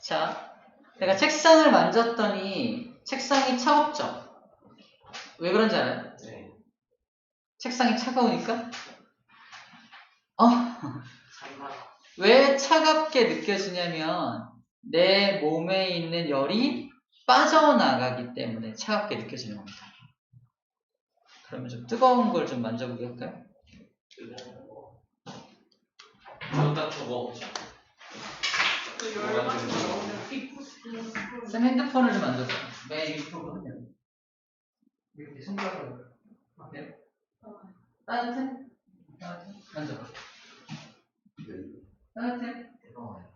자, 내가 책상을 만졌더니 책상이 차갑죠? 왜 그런지 알아요? 네. 책상이 차가우니까? 왜 차갑게 느껴지냐면 내 몸에 있는 열이 빠져나가기 때문에 차갑게 느껴지는 겁니다. 그러면 좀 뜨거운 걸 좀 만져보게 할까요? 저딱 저거 쌤 핸드폰을 좀 만져봐요. 맨 밑으로 이렇게 손가락으로 어때요? 따뜻해? 만져봐. 따뜻해?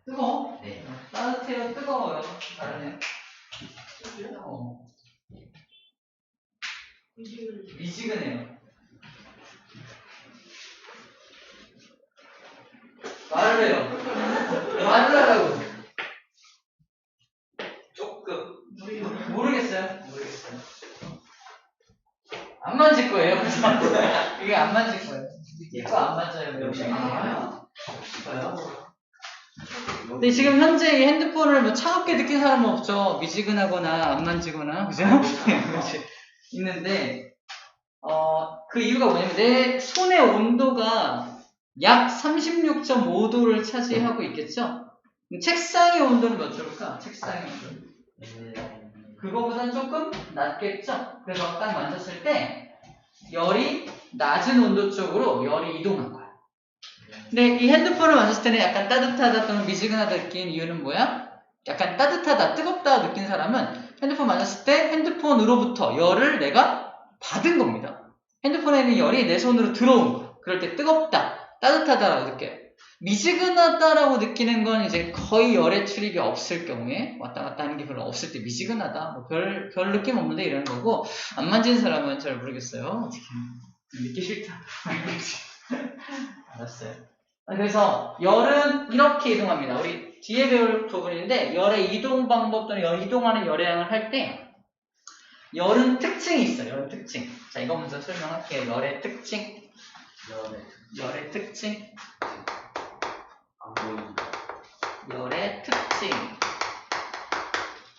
뜨거워? 네. 따뜻해요? 뜨거워요? 다르네요. 미지근해요. 말을 해요. 말을 하라고. 조금 모르겠어요. 안 만질 거예요. 그래서 이게 안 만질 거예요. 이거 안 만져요. 역시 근데 지금 현재 이 핸드폰을 뭐 차갑게 느낀 사람은 없죠. 미지근하거나 안 만지거나 그죠? 있는데 그 이유가 뭐냐면 내 손의 온도가 약 36.5도를 차지하고 있겠죠? 책상의 온도는 몇 도일까? 책상의 온도. 그거보다는 조금 낮겠죠? 그래서 딱 만졌을 때 열이 낮은 온도 쪽으로 열이 이동한 거야. 근데 이 핸드폰을 만졌을 때는 약간 따뜻하다 또는 미지근하다 느낀 이유는 뭐야? 약간 따뜻하다, 뜨겁다 느낀 사람은 핸드폰 만졌을 때 핸드폰으로부터 열을 내가 받은 겁니다. 핸드폰에 있는 열이 내 손으로 들어온 거야. 그럴 때 뜨겁다, 따뜻하다라고 느껴요. 미지근하다라고 느끼는 건 이제 거의 열의 출입이 없을 경우에 왔다 갔다 하는 게 별로 없을 때 미지근하다, 뭐 별 느낌 없는데 이러는 거고, 안 만진 사람은 잘 모르겠어요. 어떻게 믿기 싫다. 알았어요. 그래서 열은 이렇게 이동합니다. 우리 뒤에 배울 부분인데 열의 이동 방법 또는 열 이동하는 열의 양을 할 때 열은 특징이 있어요. 열은 특징. 자, 이거 먼저 설명할게요. 열의 특징. 열의 특징. 열의 특징.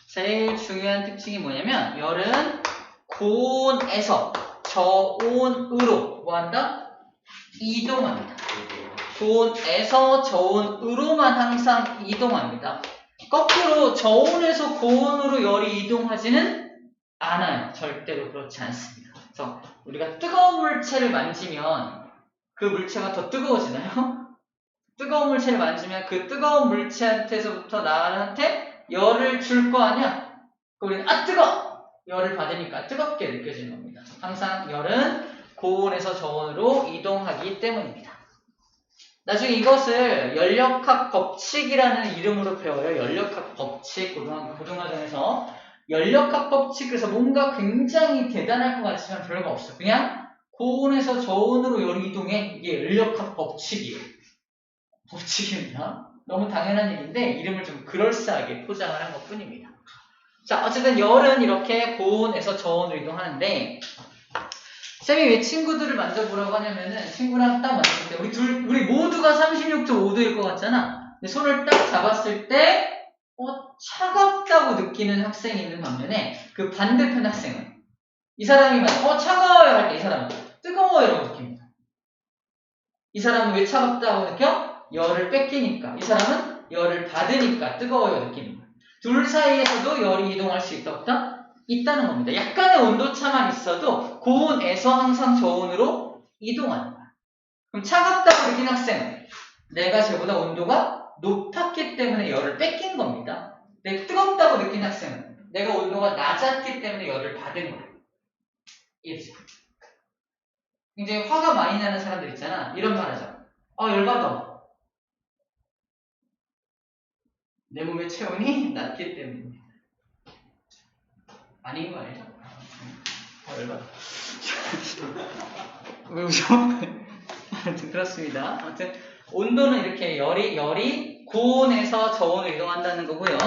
제일 중요한 특징이 뭐냐면 열은 고온에서 저온으로 뭐한다? 이동합니다. 고온에서 저온으로만 항상 이동합니다. 거꾸로 저온에서 고온으로 열이 이동하지는 않아요. 절대로 그렇지 않습니다. 그래서 우리가 뜨거운 물체를 만지면 그 물체가 더 뜨거워지나요? 뜨거운 물체를 만지면 그 뜨거운 물체한테서부터 나한테 열을 줄 거 아니야? 우리는 뜨거! 열을 받으니까 뜨겁게 느껴지는 겁니다. 항상 열은 고온에서 저온으로 이동하기 때문입니다. 나중에 이것을 연력학 법칙이라는 이름으로 배워요. 연력학 법칙, 고등학교에서. 연력학 법칙, 그래서 뭔가 굉장히 대단할 것 같지만 별거 없어. 그냥 고온에서 저온으로 열이 이동해. 이게 연력학 법칙이에요. 법칙입니다. 너무 당연한 얘기인데 이름을 좀 그럴싸하게 포장을 한 것 뿐입니다. 자, 어쨌든 열은 이렇게 고온에서 저온으로 이동하는데 쌤이 왜 친구들을 만져보라고 하냐면은 친구랑 딱 만졌을 때 우리 모두가 36.5도일 것 같잖아. 근데 손을 딱 잡았을 때 차갑다고 느끼는 학생이 있는 반면에 그 반대편 학생은 이 사람이 차가워요 할 때 이 사람은 뜨거워요라고 느낍니다. 이 사람은 왜 차갑다고 느껴? 열을 뺏기니까. 이 사람은 열을 받으니까 뜨거워요 느낍니다. 둘 사이에서도 열이 이동할 수 있다 없다? 있다는 겁니다. 약간의 온도차만 있어도 고온에서 항상 저온으로 이동하는 거야. 그럼 차갑다고 느낀 학생은 내가 쟤보다 온도가 높았기 때문에 열을 뺏긴 겁니다. 근데 뜨겁다고 느낀 학생은 내가 온도가 낮았기 때문에 열을 받은 거예요. 이해되죠? 굉장히 화가 많이 나는 사람들 있잖아. 이런 말 하죠. 열받아. 내 몸의 체온이 낮기 때문입니다. 아닌 거 아니죠? 열받아. 왜 웃어? 아무튼 그렇습니다. 아무튼 온도는 이렇게 열이 고온에서 저온으로 이동한다는 거고요.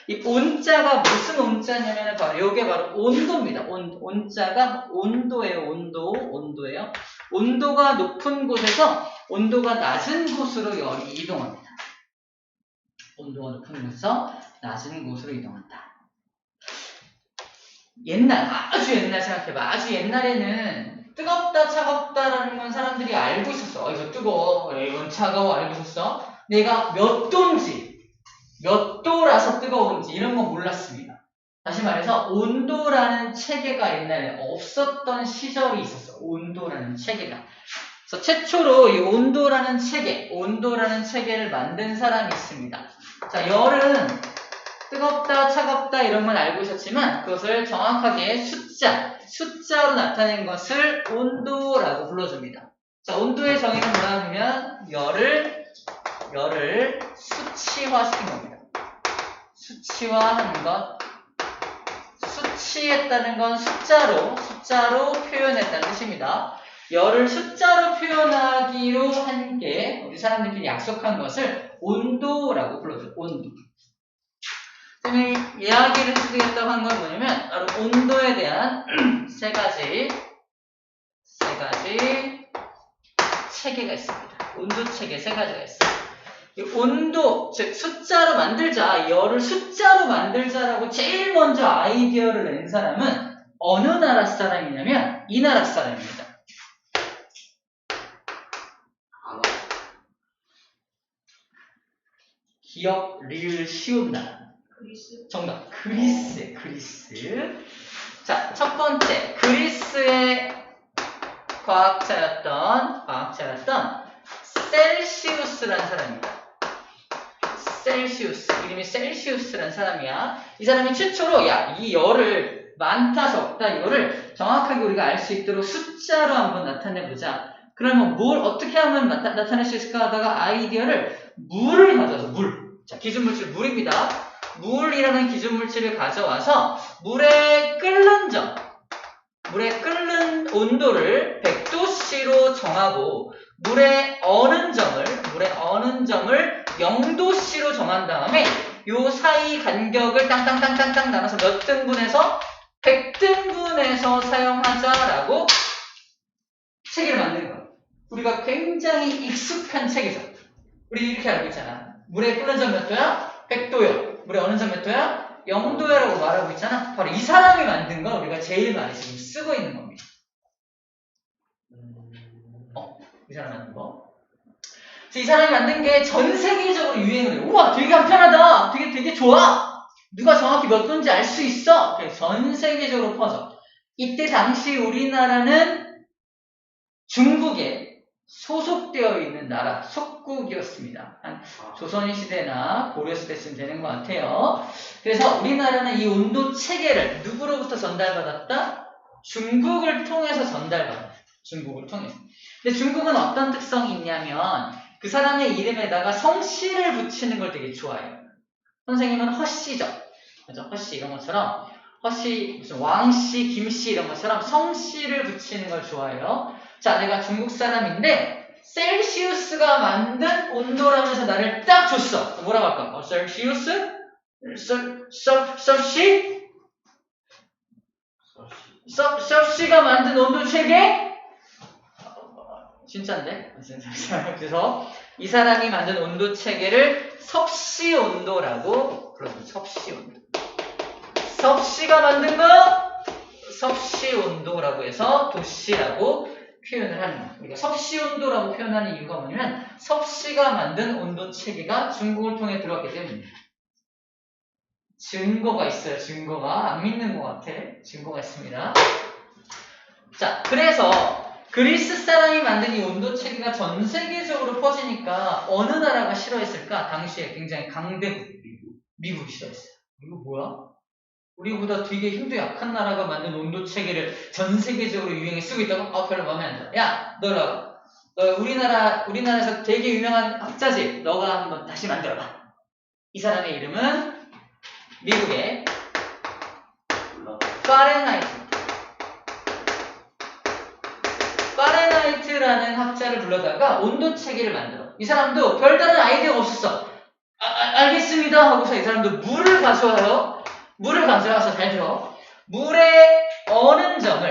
이 온자가 무슨 온자냐면 바로 이게 바로 온도입니다. 온자가 온도예요. 온도예요. 온도가 높은 곳에서 온도가 낮은 곳으로 열이 이동합니다. 온도가 높은 곳에서 낮은 곳으로 이동한다. 옛날, 아주 옛날 생각해봐. 아주 옛날에는 뜨겁다, 차갑다라는 건 사람들이 알고 있었어. 이거 뜨거워, 이건 차가워, 알고 있었어. 내가 몇 도인지, 몇 도라서 뜨거운지 이런 건 몰랐습니다. 다시 말해서 온도라는 체계가 옛날에 없었던 시절이 있었어. 온도라는 체계가. 그래서 최초로 이 온도라는 체계를 만든 사람이 있습니다. 자, 열은 뜨겁다, 차갑다 이런 건 알고 있었지만 그것을 정확하게 숫자로 나타낸 것을 온도라고 불러줍니다. 자, 온도의 정의는 뭐라 하면 열을 수치화시킨 겁니다. 수치화하는 것. 수치했다는 건 숫자로 표현했다는 뜻입니다. 열을 숫자로 표현하기로 한 게 우리 사람들끼리 약속한 것을 온도라고 불러줘요. 온도. 선생님이 이야기를 해주겠다고 한 건 뭐냐면 바로 온도에 대한 세 가지 체계가 있습니다. 온도 체계 세 가지가 있어요. 이 온도, 즉 숫자로 만들자, 열을 숫자로 만들자라고 제일 먼저 아이디어를 낸 사람은 어느 나라 사람이냐면 이 나라 사람입니다. 기억, 리을, 쉬운 나라. 그리스. 정답. 그리스. 자, 첫 번째. 그리스의 과학자였던 셀시우스라는 사람입니다. 이름이 셀시우스라는 사람이야. 이 사람이 최초로 이 열을 많다 적다 이거를 정확하게 우리가 알 수 있도록 숫자로 한번 나타내보자. 그러면 뭘 어떻게 하면 나타낼 수 있을까 하다가 아이디어를 물을 가져와서 자, 기준물질 물입니다. 물이라는 기준물질을 가져와서 물에 끓는 온도를 100도씨로 정하고 물의 어는 점을 0도씨로 정한 다음에 요 사이 간격을 땅땅땅땅땅 나눠서 몇 등분해서 100등분해서 사용하자라고 체계를 만든 거예요. 우리가 굉장히 익숙한 체계죠. 우리 이렇게 알고 있잖아. 물의 끓는 점 몇 도야? 100도요. 물의 어는 점 몇 도야? 0도야라고 말하고 있잖아. 바로 이 사람이 만든 건 우리가 제일 많이 지금 쓰고 있는 겁니다. 이 사람이 만든 거. 이 사람이 만든 게 전 세계적으로 유행을 해요. 우와, 되게 간편하다. 되게 좋아. 누가 정확히 몇 도인지 알 수 있어. 전 세계적으로 퍼져. 이때 당시 우리나라는 중국에 소속되어 있는 나라, 속국이었습니다. 한 조선시대나 고려시대쯤 되는 것 같아요. 그래서 우리나라는 이 온도 체계를 누구로부터 전달받았다? 중국을 통해서 전달받았다. 중국을 통해서. 근데 중국은 어떤 특성이 있냐면 그 사람의 이름에다가 성씨를 붙이는 걸 되게 좋아해요. 선생님은 허씨죠. 그죠? 허씨 이런 것처럼 허씨, 무슨 왕씨, 김씨 이런 것처럼 성씨를 붙이는 걸 좋아해요. 자, 내가 중국 사람인데 셀시우스가 만든 온도라면서 나를 딱 줬어. 뭐라고 할까? 셀시우스? 섭씨가 만든 온도 체계? 진짜인데? 그래서 이 사람이 만든 온도 체계를 섭씨 온도라고 불러줍니다. 섭씨 온도. 섭씨가 만든 거 섭씨 온도라고 해서 도씨라고 표현을 하는 거예요. 우리가 섭씨 온도라고 표현하는 이유가 뭐냐면 섭씨가 만든 온도 체계가 중국을 통해 들어왔기 때문입니다. 증거가 있어요. 증거가. 안 믿는 것 같아. 증거가 있습니다. 자, 그래서 그리스 사람이 만든 이 온도 체계가 전 세계적으로 퍼지니까 어느 나라가 싫어했을까? 당시에 굉장히 강대국 미국이 싫어했어요. 이거 뭐야? 우리보다 되게 힘도 약한 나라가 만든 온도 체계를 전 세계적으로 유행에 쓰고 있다고? 별로 마음에 안 들어. 야, 너 우리나라에서 되게 유명한 학자지? 너가 한번 다시 만들어봐. 이 사람의 이름은 미국의 파렌하이트라는 학자를 불러다가 온도 체계를 만들어. 이 사람도 별다른 아이디어가 없었어. 알겠습니다 하고서 이 사람도 물을 가져와요. 물을 가져와서 잘 들어. 물의 어는 점을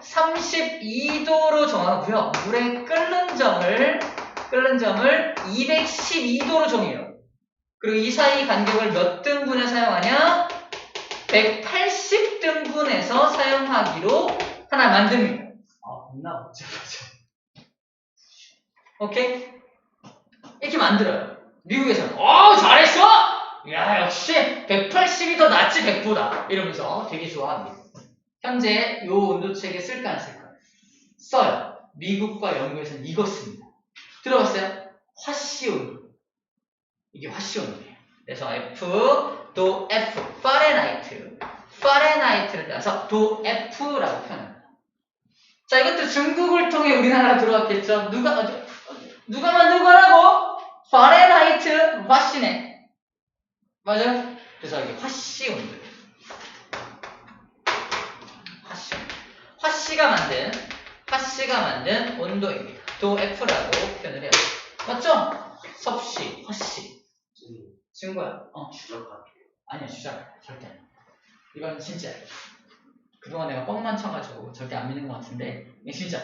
32도로 정하고요. 물의 끓는 점을 끓는 점을 212도로 정해요. 그리고 이 사이 간격을 몇 등분에 사용하냐? 180등분에서 사용하기로 하나 만듭니다. 겁나 복잡하죠. 오케이? 이렇게 만들어요. 미국에서는 잘했어! 야 역시 180이 더 낫지 100보다 이러면서 되게 좋아합니다. 현재 요 온도책에 쓸까 안 쓸까? 써요. 미국과 영국에서는 이거 씁니다. 들어봤어요? 화씨 온도. 이게 화씨 온도예요. 그래서 F, 도 F, 파렌하이트를 따서 도 F라고 표현합니다. 자, 이것도 중국을 통해 우리나라 들어왔겠죠. 누가 만든 거라고? 파렌하이트 화씨네. 맞아요? 그래서 이게 화씨 온도예요. 화씨가 만든 온도입니다. 도 F라고 표현을 해요. 맞죠? 섭씨, 화씨. 증거야. 주작할게요. 아니야, 주작. 절대 아니야. 이건 진짜야. 그동안 내가 뻥만 쳐가지고 절대 안 믿는 것 같은데 이게 진짜.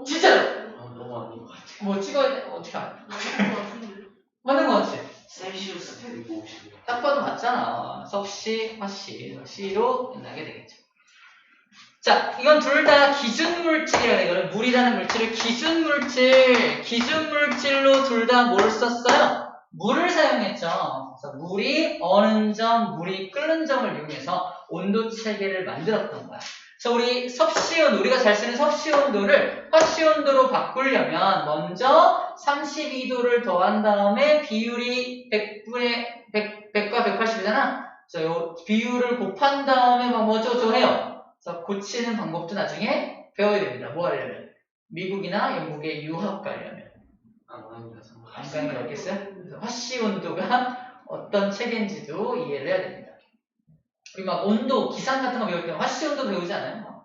진짜로! 너무 아닌 것 같아. 뭐 찍어야 돼? 어떻게 알아? 맞는 것 같지? 셀시우스 150. 딱 봐도 맞잖아. 섭씨, 화씨. C로 끝나게 되겠죠. 자, 이건 둘 다 기준물질이라고 해요. 이거는 물이라는 물질을 기준물질로 둘 다 뭘 썼어요? 물을 사용했죠. 그래서 물이 어는 점, 물이 끓는 점을 이용해서 온도 체계를 만들었던 거야. 그래서 우리 섭씨온도, 우리가 잘 쓰는 섭씨온도를 화씨온도로 바꾸려면 먼저 32도를 더한 다음에 비율이 100과 180이잖아. 그래서 요 비율을 곱한 다음에 뭐 어쩌고저쩌고 해요. 그래서 고치는 방법도 나중에 배워야 됩니다. 뭐 하려면? 미국이나 영국에 유학 가려면. 안 가는 게 어딨어요? 그래서 화씨 온도가 어떤 체계인지도 이해를 해야 됩니다. 우리 막 온도, 기상 같은 거 배울 때 화씨 온도 배우지 않아요?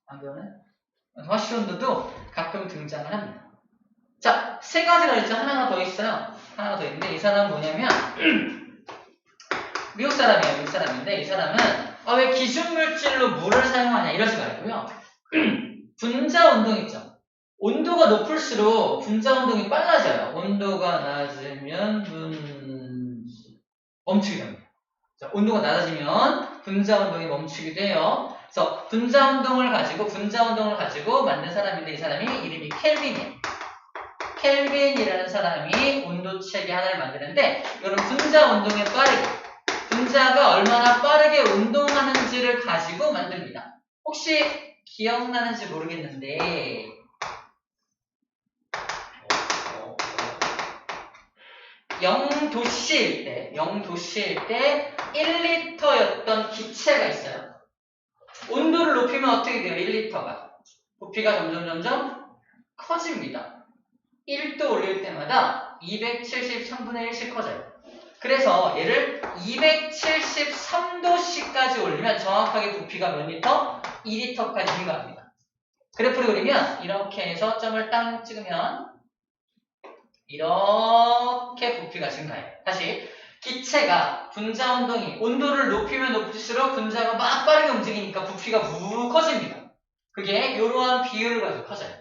안 배우나요? 화씨 온도도 가끔 등장을 합니다. 자, 세 가지가 있죠. 하나가 더 있어요. 하나가 더 있는데 이 사람은 뭐냐면 미국 사람이에요. 미국 사람인데 이 사람은 왜 기준물질로 물을 사용하냐 이러지 말고요. 분자 운동 있죠. 온도가 높을수록 분자 운동이 빨라져요. 온도가 낮으면 멈추게 됩니다. 자, 온도가 낮아지면 분자 운동이 멈추기도 해요. 그래서 분자 운동을 가지고 만든 사람인데 이 사람이 이름이 켈빈이에요. 켈빈이라는 사람이 온도 체계 하나를 만드는데 이거는 분자 운동에 분자가 얼마나 빠르게 운동하는지를 가지고 만듭니다. 혹시 기억나는지 모르겠는데 0도씨일 때 1리터였던 기체가 있어요. 온도를 높이면 어떻게 돼요? 1리터가 부피가 점점 커집니다. 1도 올릴 때마다 273분의 1씩 커져요. 그래서 얘를 273도씨까지 올리면 정확하게 부피가 몇 리터? 2리터까지 증가합니다. 그래프를 그리면 이렇게 해서 점을 땅 찍으면 이렇게 부피가 증가해요. 다시 기체가 분자 운동이 온도를 높이면 높일수록 분자가 막 빠르게 움직이니까 부피가 무 커집니다. 그게 이러한 비율을 가지고 커져요.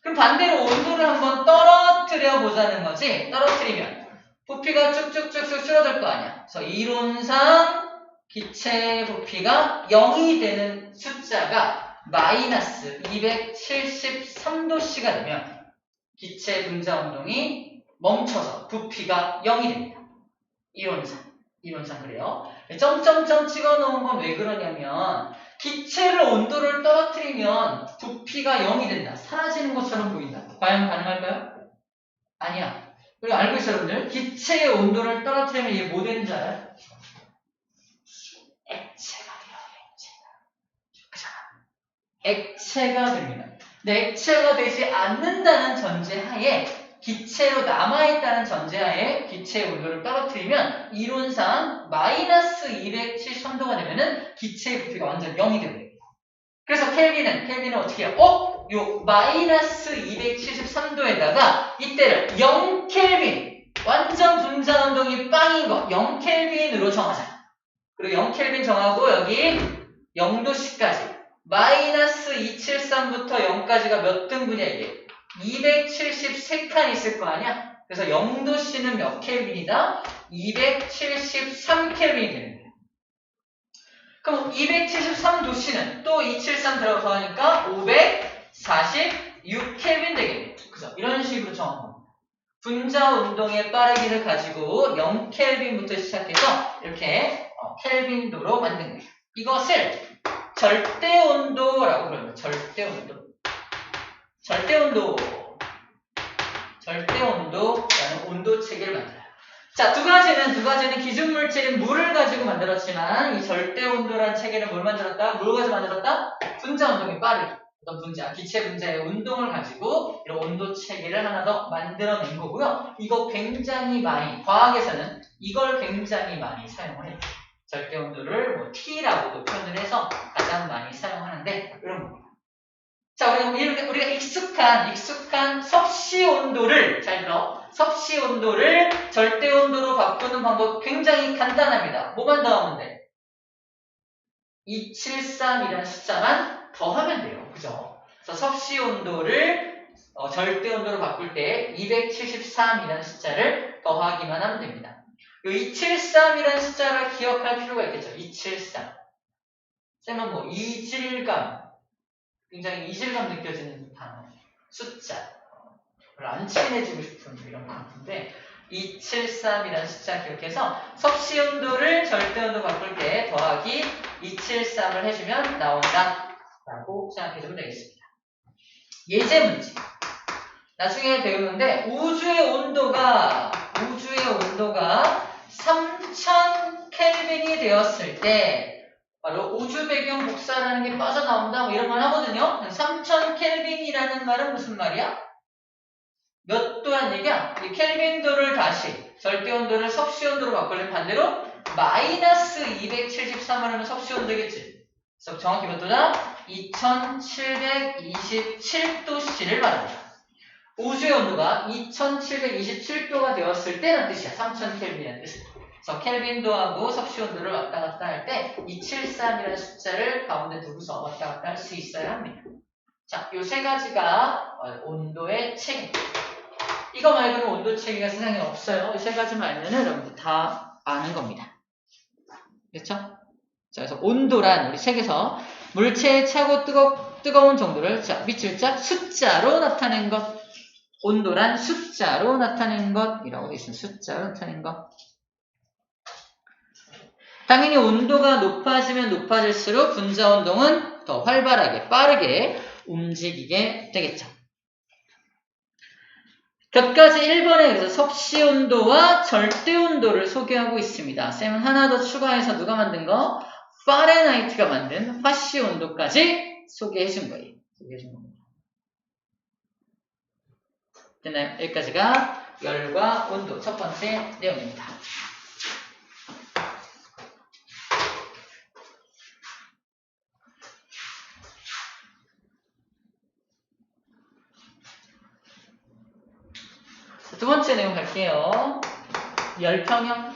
그럼 반대로 온도를 한번 떨어뜨려 보자는 거지. 떨어뜨리면 부피가 쭉쭉쭉쭉 줄어들 거 아니야. 그래서 이론상 기체 부피가 0이 되는 숫자가 마이너스 273도씨가 되면 기체 분자 운동이 멈춰서 부피가 0이 됩니다. 이론상 그래요. 점점점 찍어 놓은 건 왜 그러냐면 기체를 온도를 떨어뜨리면 부피가 0이 된다. 사라지는 것처럼 보인다. 과연 가능할까요? 아니야. 그리고 알고 있어요, 여러분들? 기체의 온도를 떨어뜨리면 이게 뭐 되는 줄 알아요? 액체가 돼요, 그잖아. 액체가 됩니다. 근데 액체가 되지 않는다는 전제하에 기체로 남아있다는 전제하에 기체의 온도를 떨어뜨리면 이론상 마이너스 273도가 되면은 기체의 부피가 완전 0이 됩니다. 그래서 켈빈은 어떻게 해요? 요 마이너스 273도에다가 이때를 0켈빈 완전 분자 운동이 빵인 거 0켈빈으로 정하자. 그리고 0켈빈 정하고 여기 0도씨까지 마이너스 273부터 0까지가 몇 등분이야 이게? 273칸 있을 거 아니야? 그래서 0도씨는 몇 켈빈이다? 273켈빈이 되는 거야. 그럼 273도씨는 또 273 들어가니까 546켈빈 되겠네. 그죠? 이런 식으로 정하는 겁니다. 분자 운동의 빠르기를 가지고 0켈빈부터 시작해서 이렇게 켈빈도로 만든 거예요. 이것을 절대온도라고 부릅니다. 절대온도라는 온도 체계를 만들어요. 자, 두 가지는 기준물질인 물을 가지고 만들었지만 이 절대온도라는 체계는 뭘 만들었다? 뭘 가지고 만들었다? 분자 운동의 빠르기. 어떤 분자, 기체 분자의 운동을 가지고 이런 온도 체계를 하나 더 만들어낸 거고요. 이거 굉장히 많이, 과학에서는 이걸 굉장히 많이 사용을 해요. 절대온도를 뭐 T라고도 표현을 해서 가장 많이 사용하는데 이런 겁니다. 자, 우리가 익숙한 섭씨 온도를, 잘 들어, 섭씨 온도를 절대온도로 바꾸는 방법 굉장히 간단합니다. 뭐만 더하면 돼? 273이라는 숫자만 더하면 돼요. 그죠? 그래서 섭씨 온도를 절대온도로 바꿀 때 273이라는 숫자를 더하기만 하면 됩니다. 이 273이라는 숫자를 기억할 필요가 있겠죠. 273. 쌤은 뭐 이질감, 굉장히 이질감 느껴지는 단어, 숫자, 별로 안 친해지고 싶은 이런 것 같은데 273이라는 숫자 기억해서 섭씨 온도를 절대온도 바꿀 때 더하기 273을 해주면 나온다 라고 생각해주면 되겠습니다. 예제 문제. 나중에 배우는데 우주의 온도가 3000 켈빈이 되었을 때 바로 우주 배경 복사라는 게 빠져나온다 뭐 이런 말 하거든요. 3000 켈빈이라는 말은 무슨 말이야? 몇 도란 얘기야? 이 켈빈도를 다시 절대온도를 섭씨온도로 바꾸려면 반대로 마이너스 273을 하면 섭씨온도겠지. 그래서 정확히 몇 도다? 2727도씨를 말합니다. 우주의 온도가 2727도가 되었을 때는 뜻이야. 3000 켈빈이라는 뜻이야. 그래서 켈빈도하고 섭씨온도를 왔다 갔다 할 때 273이라는 숫자를 가운데 두고서 왔다 갔다 할 수 있어야 합니다. 자, 요 세 가지가 온도의 체계. 이거 말고는 온도 체계가 세상에 없어요. 이 세 가지만 알면은 여러분들 다 아는 겁니다. 그렇죠? 자, 그래서 온도란 우리 책에서 물체의 차고 뜨거운 정도를 밑줄 자 숫자로 나타낸 것. 온도란 숫자로 나타낸 것이라고 되어 있습니다. 숫자로 나타낸 것. 당연히 온도가 높아지면 높아질수록 분자 운동은 더 활발하게 빠르게 움직이게 되겠죠. 몇 가지 1번에 그래서 섭씨 온도와 절대 온도를 소개하고 있습니다. 쌤은 하나 더 추가해서 누가 만든 거? 파렌하이트가 만든 화씨 온도까지 소개해 준 거예요. 됐나요? 여기까지가 열과 온도 첫 번째 내용입니다. 두 번째 내용 갈게요. 열평형.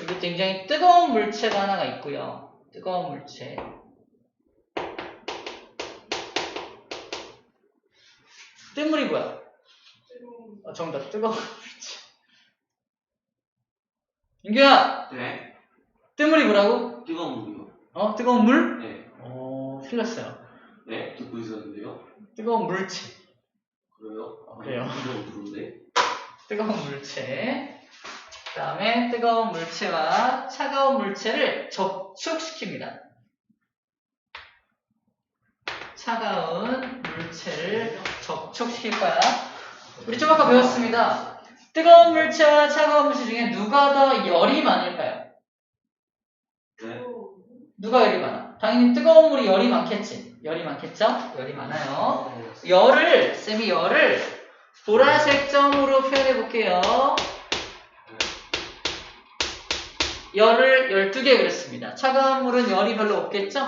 여기 굉장히 뜨거운 물체가 하나가 있고요. 뜨거운 물체. 뜬물이 뭐야? 정답. 뜨거운 물체. 인규야! 네. 뜬물이 뭐라고? 뜨거운 물이요. 뜨거운 물? 네. 틀렸어요. 네, 듣고 있었는데요. 뜨거운 물체. 그래요? 그래요. 뜨거운 물인데. 뜨거운 물체. 그 다음에 뜨거운 물체와 차가운 물체를 접촉시킵니다. 차가운 물체를 접촉시킬 거야. 우리 좀 아까 배웠습니다. 뜨거운 물체와 차가운 물체 중에 누가 더 열이 많을까요? 네. 누가 열이 많아? 당연히 뜨거운 물이 열이 많겠지. 열이 많겠죠? 열이 많아요. 쌤이 열을 보라색 점으로 표현해 볼게요. 열을 12개 그렸습니다. 차가운 물은 열이 별로 없겠죠?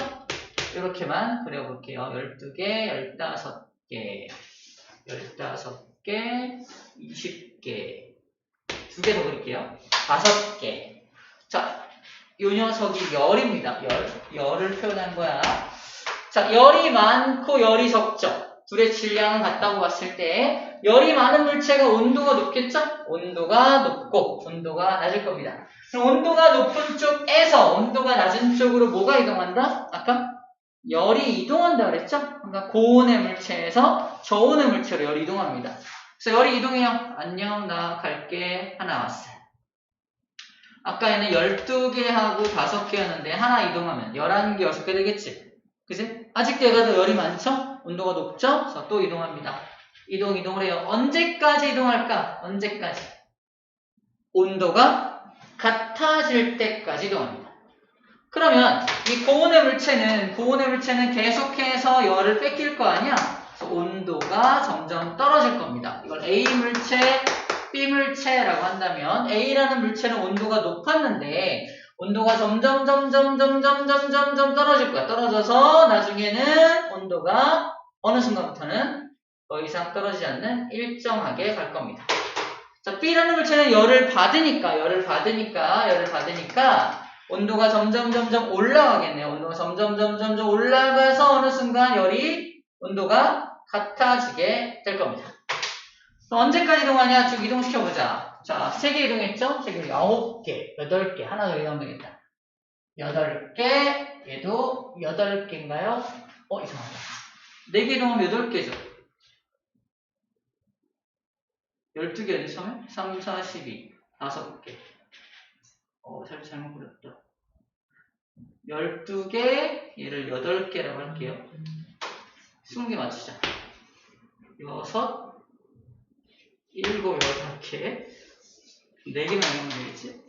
이렇게만 그려볼게요. 12개, 15개, 15개, 20개, 두 개 더 그릴게요. 5개. 자, 요 녀석이 열입니다. 열을 표현한 거야. 자, 열이 많고 열이 적죠. 둘의 질량을 같다고 봤을 때 열이 많은 물체가 온도가 높겠죠? 온도가 높고 온도가 낮을 겁니다. 그럼 온도가 높은 쪽에서 온도가 낮은 쪽으로 뭐가 이동한다? 아까 열이 이동한다 그랬죠? 그러니까 고온의 물체에서 저온의 물체로 열이 이동합니다. 그래서 열이 이동해요. 안녕, 나 갈게. 하나 왔어요. 아까에는 12개하고 5개였는데 하나 이동하면 11개, 6개 되겠지? 그치? 아직도 얘가 더 열이 많죠? 온도가 높죠? 그래서 또 이동합니다. 이동을 해요. 언제까지 이동할까? 언제까지? 온도가 같아질 때까지 이동합니다. 그러면 이 고온의 물체는 계속해서 열을 뺏길 거 아니야? 그래서 온도가 점점 떨어질 겁니다. 이걸 A 물체, B 물체라고 한다면 A라는 물체는 온도가 높았는데 온도가 점점 떨어질 거야. 떨어져서 나중에는 온도가 어느 순간부터는 더 이상 떨어지지 않는 일정하게 갈 겁니다. 자, B라는 물체는 열을 받으니까 온도가 점점 올라가겠네요. 온도가 점점 올라가서 어느 순간 온도가 같아지게 될 겁니다. 언제까지 이동하냐? 쭉 이동시켜보자. 자, 3개 이동했죠? 3개, 9개, 8개. 하나 더 이동하면 되겠다. 8개, 얘도 8개인가요? 이상하다. 4개 이동하면 8개죠. 12개였지, 처음에? 3, 4, 12. 5개. 잘못 그렸다. 12개, 얘를 8개라고 할게요. 20개 맞추자. 6, 7, 8개. 4개만 이동하면 되겠지?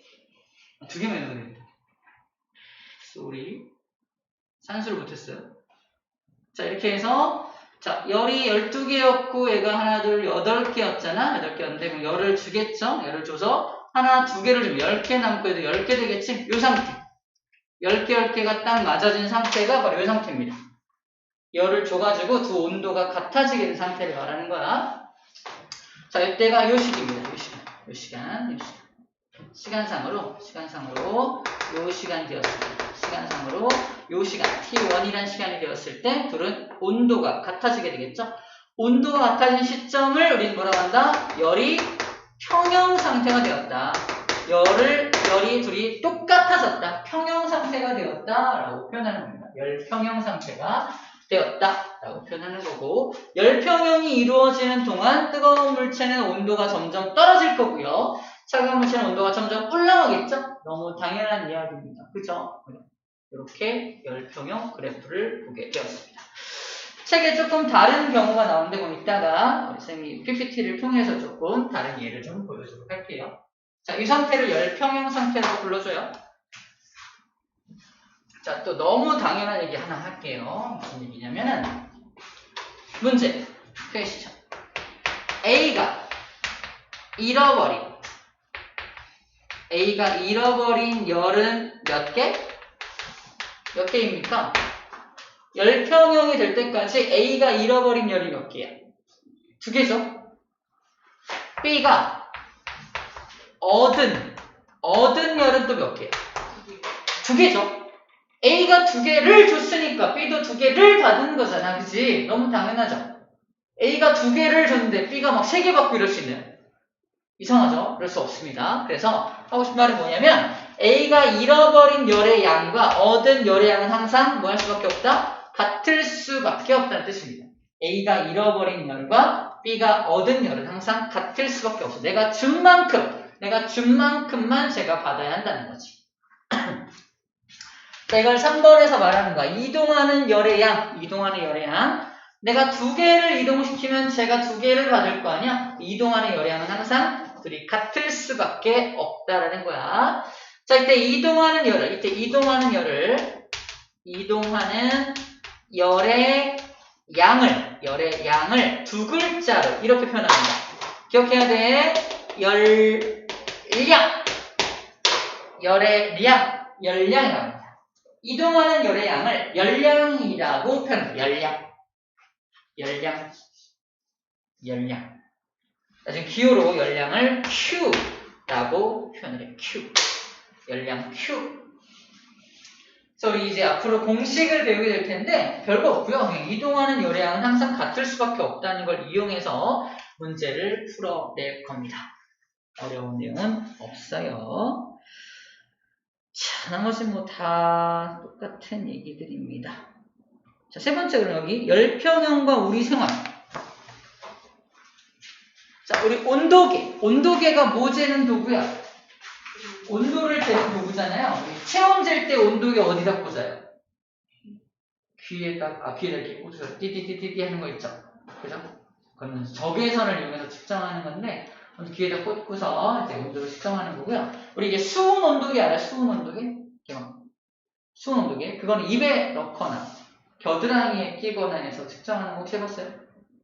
2개만 이동하면 되겠다. 쏘리. 산수를 못했어요. 자, 이렇게 해서, 자, 열이 12개였고, 얘가 하나, 둘, 8개였잖아? 8개였는데, 그럼 열을 주겠죠? 열을 줘서, 하나, 2개를 주면 10개 남고 해도 10개 되겠지? 요 상태. 10개가 딱 맞아진 상태가 바로 이 상태입니다. 열을 줘가지고 두 온도가 같아지게 된 상태를 말하는 거야. 자, 이때가 요 시기입니다. 요 시간. 시간상으로 요 시간이 되었습니다. 시간상으로 요 시간, T1이라는 시간이 되었을 때 둘은 온도가 같아지게 되겠죠? 온도가 같아진 시점을 우리는 뭐라고 한다? 열이 평형 상태가 되었다. 열이 둘이 똑같아졌다. 평형 상태가 되었다라고 표현하는 겁니다. 열 평형 상태가 되었다라고 표현하는 거고, 열 평형이 이루어지는 동안 뜨거운 물체는 온도가 점점 떨어질 거고요. 차가운 물체는 온도가 점점 올라가겠죠? 너무 당연한 이야기입니다. 그죠? 이렇게 열평형 그래프를 보게 되었습니다. 책에 조금 다른 경우가 나오는데 그럼 이따가 우리 쌤이 PPT를 통해서 조금 다른 예를 좀 보여주도록 할게요. 자, 이 상태를 열평형 상태라고 불러줘요. 자, 또 너무 당연한 얘기 하나 할게요. 무슨 얘기냐면은 문제, 퀘스천. A가 잃어버린 열은 몇 개? 몇 개입니까? 열평형이 될 때까지 A가 잃어버린 열이 몇 개야? 2개죠? B가 얻은 열은 또 몇 개야? 2개죠? A가 2개를 줬으니까 B도 2개를 받은 거잖아. 그치? 너무 당연하죠? A가 2개를 줬는데 B가 막 3개 받고 이럴 수 있나요? 이상하죠? 그럴 수 없습니다. 그래서 하고 싶은 말은 뭐냐면 A가 잃어버린 열의 양과 얻은 열의 양은 항상 뭐 할 수밖에 없다? 같을 수밖에 없다는 뜻입니다. A가 잃어버린 열과 B가 얻은 열은 항상 같을 수밖에 없어. 내가 준 만큼만 제가 받아야 한다는 거지. 자, 이걸 3번에서 말하는 거야. 이동하는 열의 양. 내가 2개를 이동시키면 제가 2개를 받을 거 아니야? 이동하는 열의 양은 항상 둘이 같을 수밖에 없다라는 거야. 자, 이때 이동하는 열의 양을 2글자로 이렇게 표현합니다. 기억해야 돼. 열량이라고 합니다. 이동하는 열의 양을 열량이라고 표현합니다. 열량. 나중에 기호로 열량을 Q라고 라고 표현을 해. Q. 열량 Q. 그래서 우리 이제 앞으로 공식을 배우게 될 텐데 별거 없고요. 그냥 이동하는 요량은 항상 같을 수밖에 없다는 걸 이용해서 문제를 풀어낼 겁니다. 어려운 내용은 없어요. 자, 나머지 뭐 다 똑같은 얘기들입니다. 자, 세 번째 그럼 여기 열평형과 우리 생활. 자, 우리 온도계. 온도계가 뭐 재는 도구야? 온도를 재는 도구잖아요. 우리 체온 잴 때 온도계 어디다 꽂아요? 귀에다 이렇게 꽂아서 띠띠띠띠 하는 거 있죠? 그죠? 그건 적외선을 이용해서 측정하는 건데, 귀에다 꽂고서 이제 온도를 측정하는 거고요. 우리 이제 수온 온도계 알아요? 수온 온도계? 수온 온도계. 그건 입에 넣거나, 겨드랑이에 끼거나 해서 측정하는 거 혹시 해봤어요?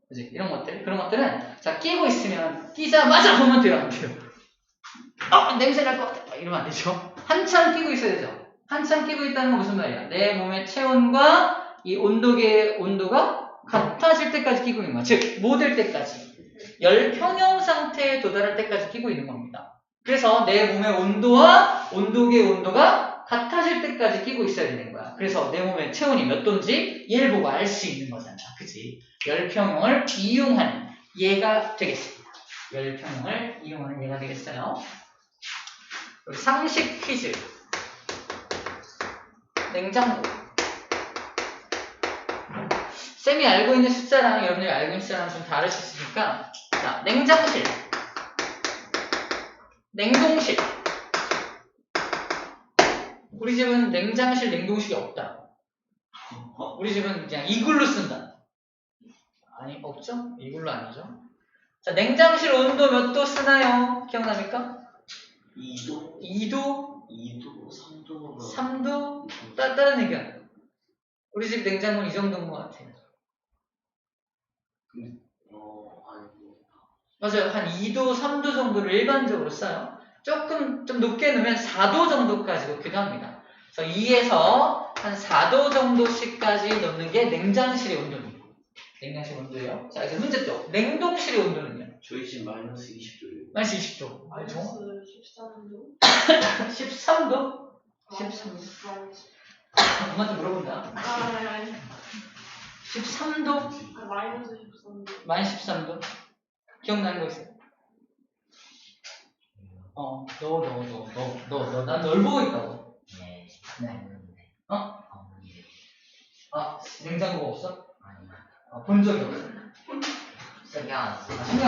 그지? 이런 것들. 그런 것들은, 자, 끼고 있으면, 끼자마자 보면 돼요, 안 돼요? 냄새 날 것 같아. 이러면 안 되죠. 한참 끼고 있어야 되죠. 한참 끼고 있다는 건 무슨 말이야? 내 몸의 체온과 이 온도계의 온도가 같아질 때까지 끼고 있는 거야. 즉, 뭐 될 때까지. 열평형 상태에 도달할 때까지 끼고 있는 겁니다. 그래서 내 몸의 온도와 온도계의 온도가 같아질 때까지 끼고 있어야 되는 거야. 그래서 내 몸의 체온이 몇 도인지 얘를 보고 알 수 있는 거잖아. 그치? 열평형을 이용하는 얘가 되겠습니다. 열평형을 이용하는 얘가 되겠어요. 상식 퀴즈. 냉장고. 쌤이 알고 있는 숫자랑 여러분들이 알고 있는 숫자랑 좀 다를 수 있으니까, 자, 냉장실, 냉동실. 우리 집은 냉장실, 냉동실이 없다. 우리 집은 그냥 이글루 쓴다. 아니, 없죠? 이글루 아니죠? 자, 냉장실 온도 몇 도 쓰나요? 기억납니까? 2도? 2도? 2도? 3도? 3도? 다른 의견. 우리 집 냉장고는 이 정도인 것 같아요. 아니고. 맞아요. 한 2도, 3도 정도를 일반적으로 써요. 조금 좀 높게 넣으면 4도 정도까지 넣기도 합니다. 그래서 2에서 한 4도 정도씩까지 넣는 게 냉장실의 온도입니다. 냉장실 온도예요. 자, 이제 문제 또. 냉동실의 온도는요? 저희 집 마이너스 20도예요. 마이너스 20도. 마이너스 13도? 13도? 13도? 엄마한테 물어본다. 아니. 13도? 마이너스 13도. 마이너스 13도? 기억나는 거 있어요? 난 널 보고 있다고. 네. 냉장고가 없어? 본 적이 없어. 신경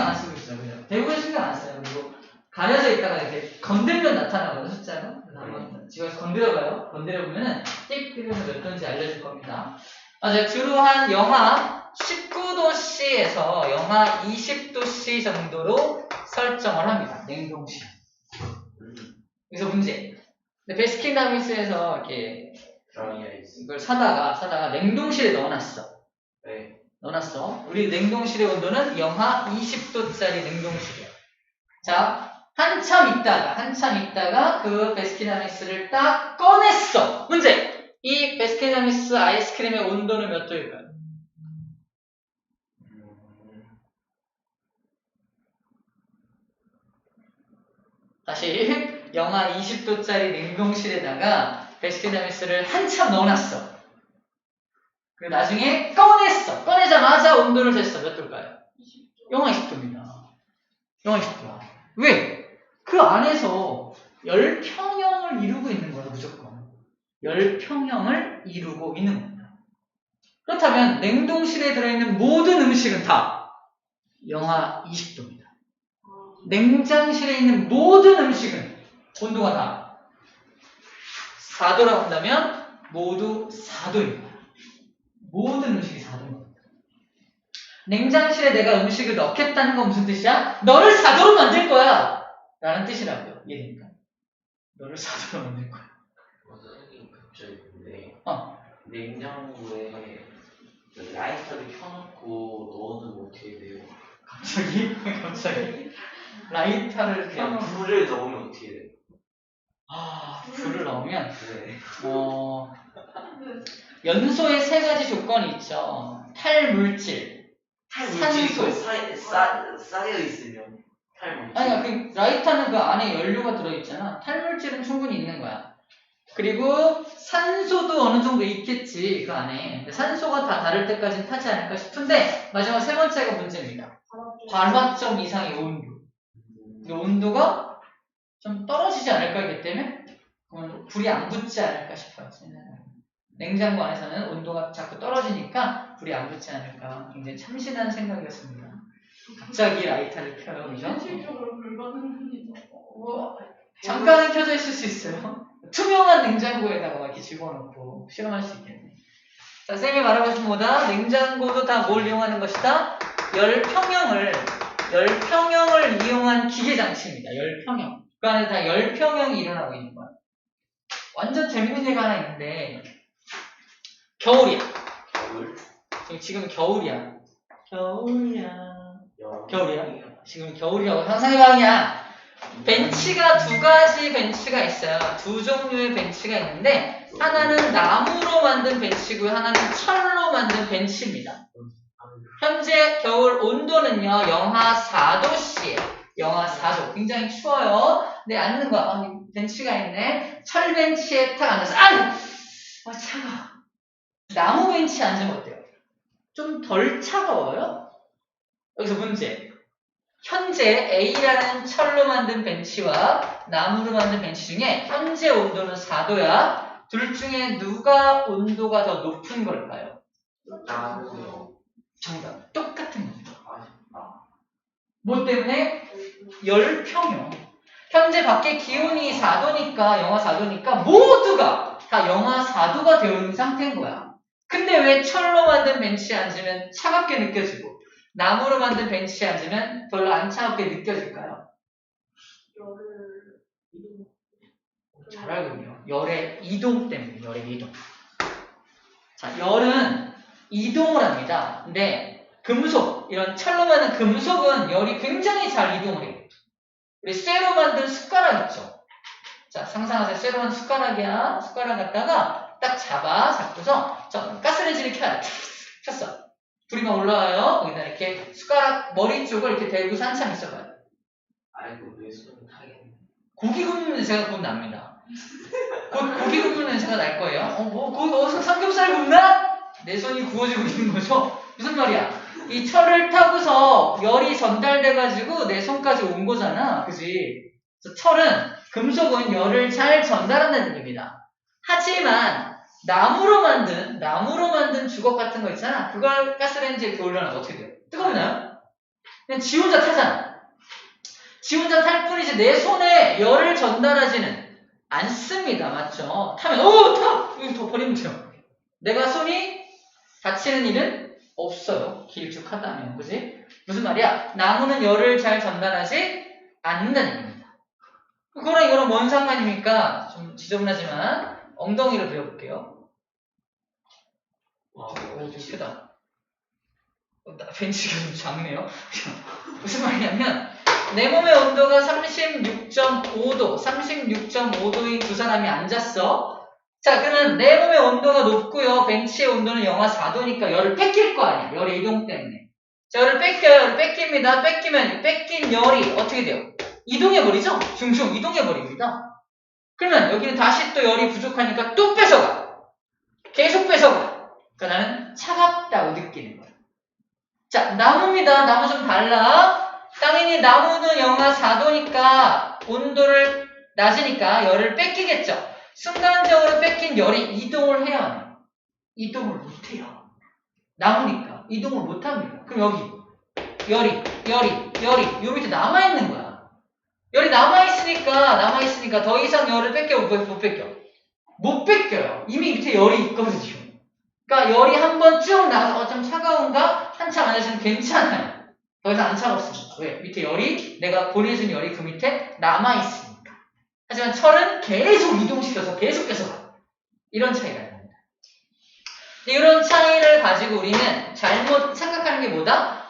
안 쓰고 있어요. 그냥. 대부분 신경 안 써요. 그리고 가려져 있다가 이렇게 건들면 나타나거든요, 숫자로. 그래서 한번 집에서 건드려봐요. 건드려보면은 띡 몇 도인지 알려줄 겁니다. 맞아요. 주로 한 영하 19도씨에서 영하 20도씨 정도로 설정을 합니다. 냉동실. 그래서 문제. 근데 베스킨라빈스에서 이렇게 이걸 사다가 냉동실에 넣어놨어. 네. 넣어놨어. 우리 냉동실의 온도는 영하 20도짜리 냉동실이야. 자, 한참 있다가 그 베스킨라빈스를 딱 꺼냈어. 문제! 이 베스킨라빈스 아이스크림의 온도는 몇 도일까요? 다시 영하 20도짜리 냉동실에다가 베스킨라빈스를 한참 넣어놨어. 그리고 나중에 꺼냈어. 꺼내자마자 온도를 쟀어. 몇 도일까요? 20도. 영하 20도입니다. 영하 20도야. 왜? 그 안에서 열평형을 이루고 있는 거야, 무조건. 열평형을 이루고 있는 겁니다. 그렇다면 냉동실에 들어있는 모든 음식은 다 영하 20도입니다. 냉장실에 있는 모든 음식은 온도가 다 4도라고 한다면 모두 4도입니다. 모든 음식이 4도입니다. 냉장실에 내가 음식을 넣겠다는 건 무슨 뜻이야? 너를 4도로 만들 거야! 라는 뜻이라고요. 이해됩니까? 너를 4도로 만들 거야. 선생님 갑자기 근데 냉장고에 라이터를 켜놓고 넣어두면 어떻게 돼요? 갑자기 라이터를 그냥 켜놓고 불을 넣으면 어떻게 돼요? 불을 넣으면 네. 연소의 세 가지 조건이 있죠. 탈물질, 탈물질이 산소. 거의 쌓여 있으면 탈모지. 아니, 그 라이터는 그 안에 연료가 들어있잖아. 탈물질은 충분히 있는 거야. 그리고 산소도 어느 정도 있겠지, 그 안에. 근데 산소가 다 다를 때까지는 타지 않을까 싶은데, 마지막 세 번째가 문제입니다. 발화점 이상의 온도. 그 온도가 좀 떨어지지 않을까 하기 때문에, 불이 안 붙지 않을까 싶어요. 냉장고 안에서는 온도가 자꾸 떨어지니까 불이 안 붙지 않을까. 굉장히 참신한 생각이었습니다. 갑자기 라이터를 켜요, 그죠? 현실적으로 불가능합니다. 잠깐은 켜져 있을 수 있어요. 투명한 냉장고에다가 이렇게 집어넣고 실험할 수 있겠네. 자, 쌤이 말하고 싶은 뭐다? 냉장고도 다 뭘 이용하는 것이다? 열평형을 이용한 기계장치입니다. 열평형. 그 안에 다 열평형이 일어나고 있는 거야. 완전 재밌는 얘기가 하나 있는데, 겨울이야. 지금 겨울이야. 겨울이야. 지금 겨울이라고 상상해봐, 그냥. 벤치가 두 가지 벤치가 있어요. 두 종류의 벤치가 있는데, 하나는 나무로 만든 벤치고요, 하나는 철로 만든 벤치입니다. 현재 겨울 온도는요, 영하 4도씨예요. 영하 4도. 굉장히 추워요. 근데 앉는 거야. 벤치가 있네. 철 벤치에 딱 앉아서, 차가워. 나무 벤치에 앉으면 어때요? 좀 덜 차가워요? 여기서 문제. 현재 A라는 철로 만든 벤치와 나무로 만든 벤치 중에 현재 온도는 4도야. 둘 중에 누가 온도가 더 높은 걸까요? 나무요. 정답. 똑같은 겁니다. 아쉽다. 뭐 때문에? 열평형. 현재 밖에 기온이 4도니까, 영하 4도니까 모두가 다 영하 4도가 되어 있는 상태인 거야. 근데 왜 철로 만든 벤치에 앉으면 차갑게 느껴지고 나무로 만든 벤치에 앉으면 별로 안 차갑게 느껴질까요? 잘 알군요. 열의 이동 때문에, 열의 이동. 자, 열은 이동을 합니다. 근데 금속, 이런 철로 만든 금속은 열이 굉장히 잘 이동을 해요. 우리 쇠로 만든 숟가락 있죠? 자, 상상하세요. 쇠로 만든 숟가락이야. 숟가락 갖다가 딱 잡고서 가스레인지를 켜요. 켰어. 불이 막 올라와요. 거기다 이렇게 숟가락 머리 쪽을 이렇게 대고서 한참 있어봐요. 아이고, 내 손은 타겠네. 고기 굽는 냄새가 곧 납니다. 고기 굽는 냄새가 날 거예요. 거기 어디서 삼겹살 굽나? 내 손이 구워지고 있는 거죠? 무슨 말이야? 이 철을 타고서 열이 전달돼가지고 내 손까지 온 거잖아. 그지? 그래서 철은, 금속은 열을 잘 전달한다는 얘기입니다. 하지만, 나무로 만든 주걱 같은 거 있잖아. 그걸 가스레인지에 이렇게 올려놔면 어떻게 돼요? 뜨겁나요? 그냥 지 혼자 타잖아. 지 혼자 탈 뿐이지 내 손에 열을 전달하지는 않습니다. 맞죠? 타면, 타! 여기 더 버리면 돼요. 내가 손이 다치는 일은 없어요. 길쭉하다면. 그지? 무슨 말이야? 나무는 열을 잘 전달하지 않는다는 얘기입니다. 그거랑 이거랑 뭔 상관입니까? 좀 지저분하지만 엉덩이로 그려볼게요. 와, 좀 크다. 벤치가 좀 작네요. 무슨 말이냐면 내 몸의 온도가 36.5도인 두 사람이 앉았어. 자, 그러면 내 몸의 온도가 높고요. 벤치의 온도는 영하 4도니까 열을 뺏길 거 아니야. 열의 이동 때문에. 자, 열을 뺏겨요. 열을 뺏깁니다. 뺏기면 뺏긴 열이 어떻게 돼요? 이동해버리죠? 슝슝 이동해버립니다. 그러면 여기는 다시 또 열이 부족하니까 또 뺏어가. 계속 뺏어가. 그러니까 나는 차갑다고 느끼는 거야. 자, 나무입니다. 나무 좀 달라. 당연히 나무는 영하 4도니까 온도를 낮으니까 열을 뺏기겠죠. 순간적으로 뺏긴 열이 이동을 해야 하나요? 이동을 못해요. 나무니까 이동을 못합니다. 그럼 여기 열이 요 밑에 남아있는 거야. 열이 남아있으니까 더 이상 열을 뺏겨 못 뺏겨? 못 뺏겨요. 이미 밑에 열이 있거든요. 그러니까 열이 한번 쭉 나가서 좀 차가운가? 한참 앉아주면 괜찮아요. 더 이상 안 차갑습니다. 왜? 밑에 열이, 내가 보내준 열이 그 밑에 남아있으니까. 하지만 철은 계속 이동시켜서 계속 뺏어가. 이런 차이가 납니다. 이런 차이를 가지고 우리는 잘못 생각하는 게 뭐다?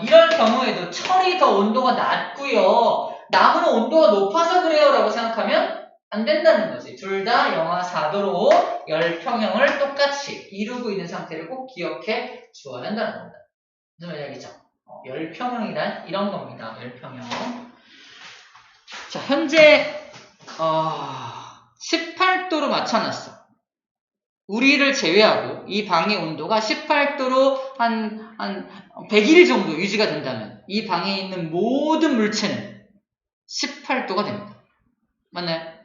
이럴 경우에도 철이 더 온도가 낮고요. 나무는 온도가 높아서 그래요 라고 생각하면 안 된다는 거지. 둘 다 영하 4도로 열평형을 똑같이 이루고 있는 상태를 꼭 기억해 주어야 한다는 겁니다. 무슨 말이겠죠? 열평형이란 이런 겁니다. 열평형. 자, 현재 18도로 맞춰놨어. 우리를 제외하고 이 방의 온도가 18도로 한 100일 정도 유지가 된다면 이 방에 있는 모든 물체는 18도가 됩니다. 맞나요?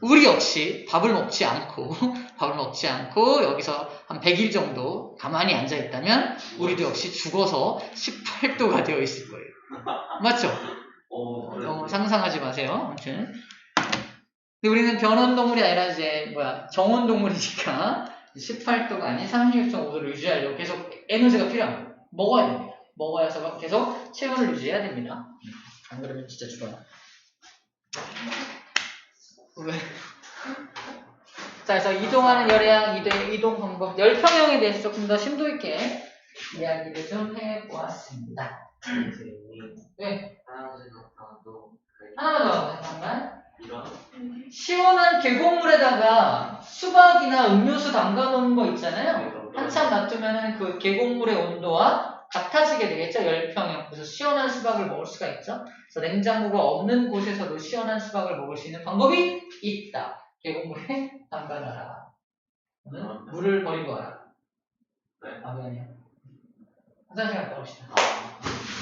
우리 역시 밥을 먹지 않고 여기서 한 100일 정도 가만히 앉아 있다면 우리도 역시 죽어서 18도가 되어 있을 거예요. 맞죠? 상상하지 마세요. 아무튼. 근데 우리는 변온동물이 아니라 이제 정온동물이니까 18도가 아닌 36.5도를 유지하려고 계속 에너지가 필요한 거예요. 먹어야 됩니다. 먹어야서 계속 체온을 유지해야 됩니다. 안 그러면 진짜 죽어요. 왜? 자, 그래서 이동하는 열량 이동 방법, 열평형에 대해서 조금 더 심도 있게 이야기를 좀 해보았습니다. 왜? 하나만 더, 잠깐만. 시원한 계곡물에다가 수박이나 음료수 담가놓은 거 있잖아요. 한참 놔두면은 그 계곡물의 온도와 같아지게 되겠죠. 열평형. 그래서 시원한 수박을 먹을 수가 있죠. 그래서 냉장고가 없는 곳에서도 시원한 수박을 먹을 수 있는 방법이 있다. 계곡물에 담가놔라. 물을 버리고 와라. 네. 아, 미안해요. 화장실 갔다 옵시다.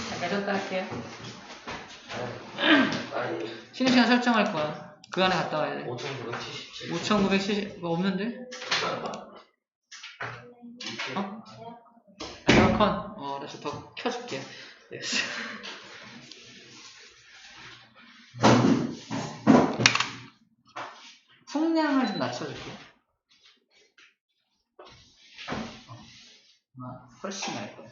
잠깐 쉬었다 할게요. 쉬는 시간 설정할 거야. 그 안에 갔다 와야 돼. 5977. 5970, 그거 없는데? 어? 에어컨. 그래서 더 켜줄게. 됐어. 풍량을 좀 낮춰줄게. 훨씬 나을 거야.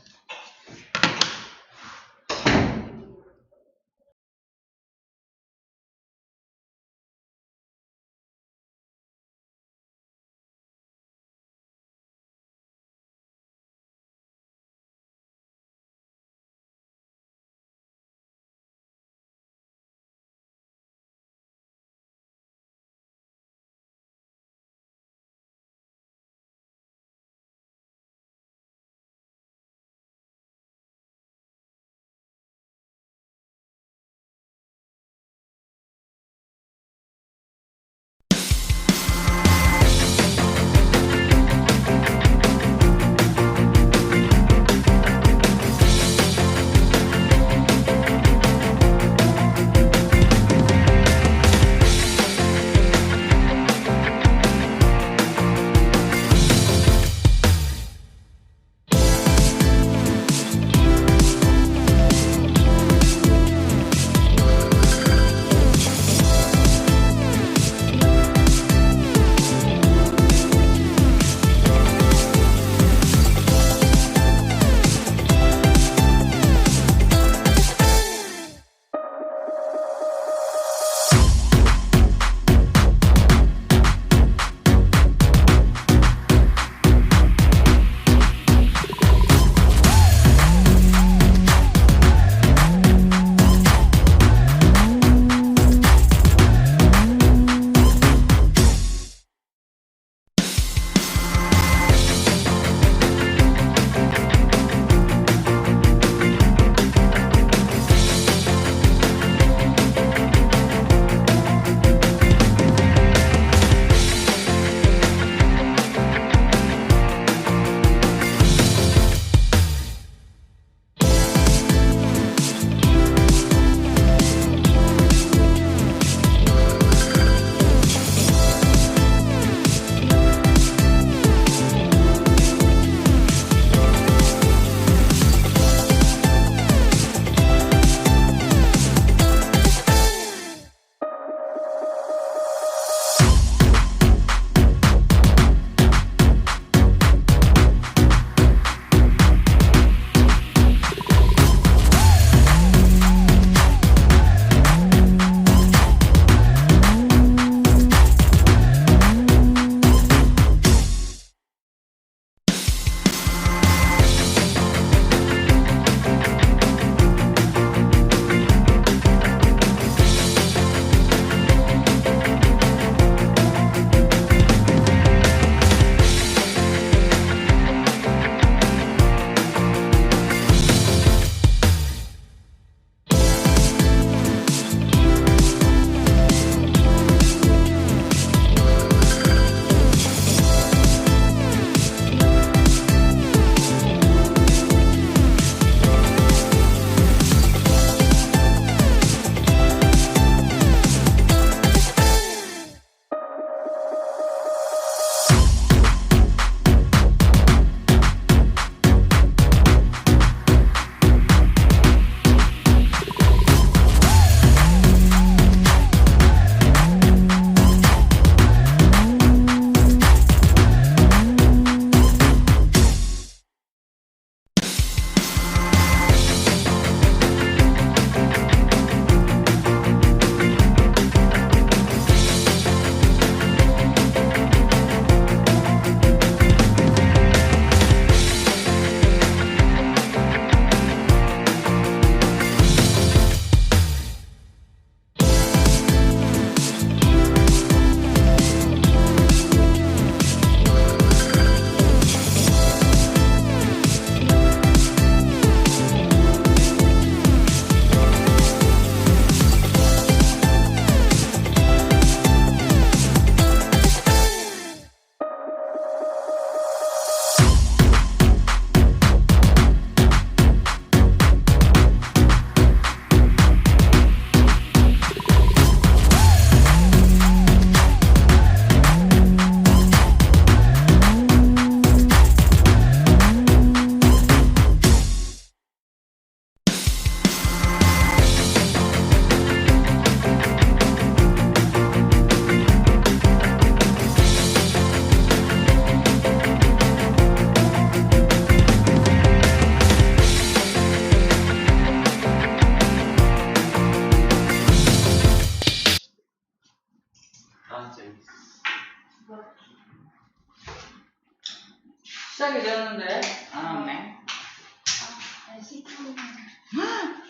시작이 되었는데 안 왔네.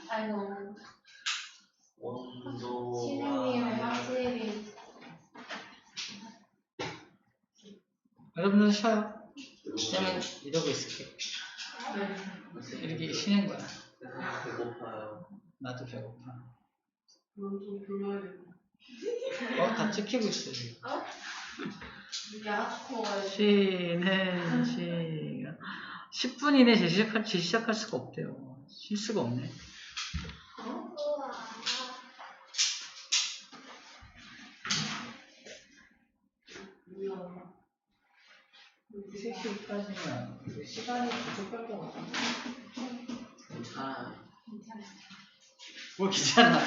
아이고. 원도와 확실히. 여러분들 쉬어요. 쌤은 이러고 있을게. 이렇게 쉬는 거야. 배고파요. 나도 배고파. 좀 불러야겠다. 다 찍히고 있어 지금. 야채 먹어야지. 쉬는 시간. 10분 이내 시작할 수가 없대요. 쉴 수가 없네. 미안하다. 3시까지면 시간이 부족할 것 같아. 괜찮아요. 뭐 귀찮아.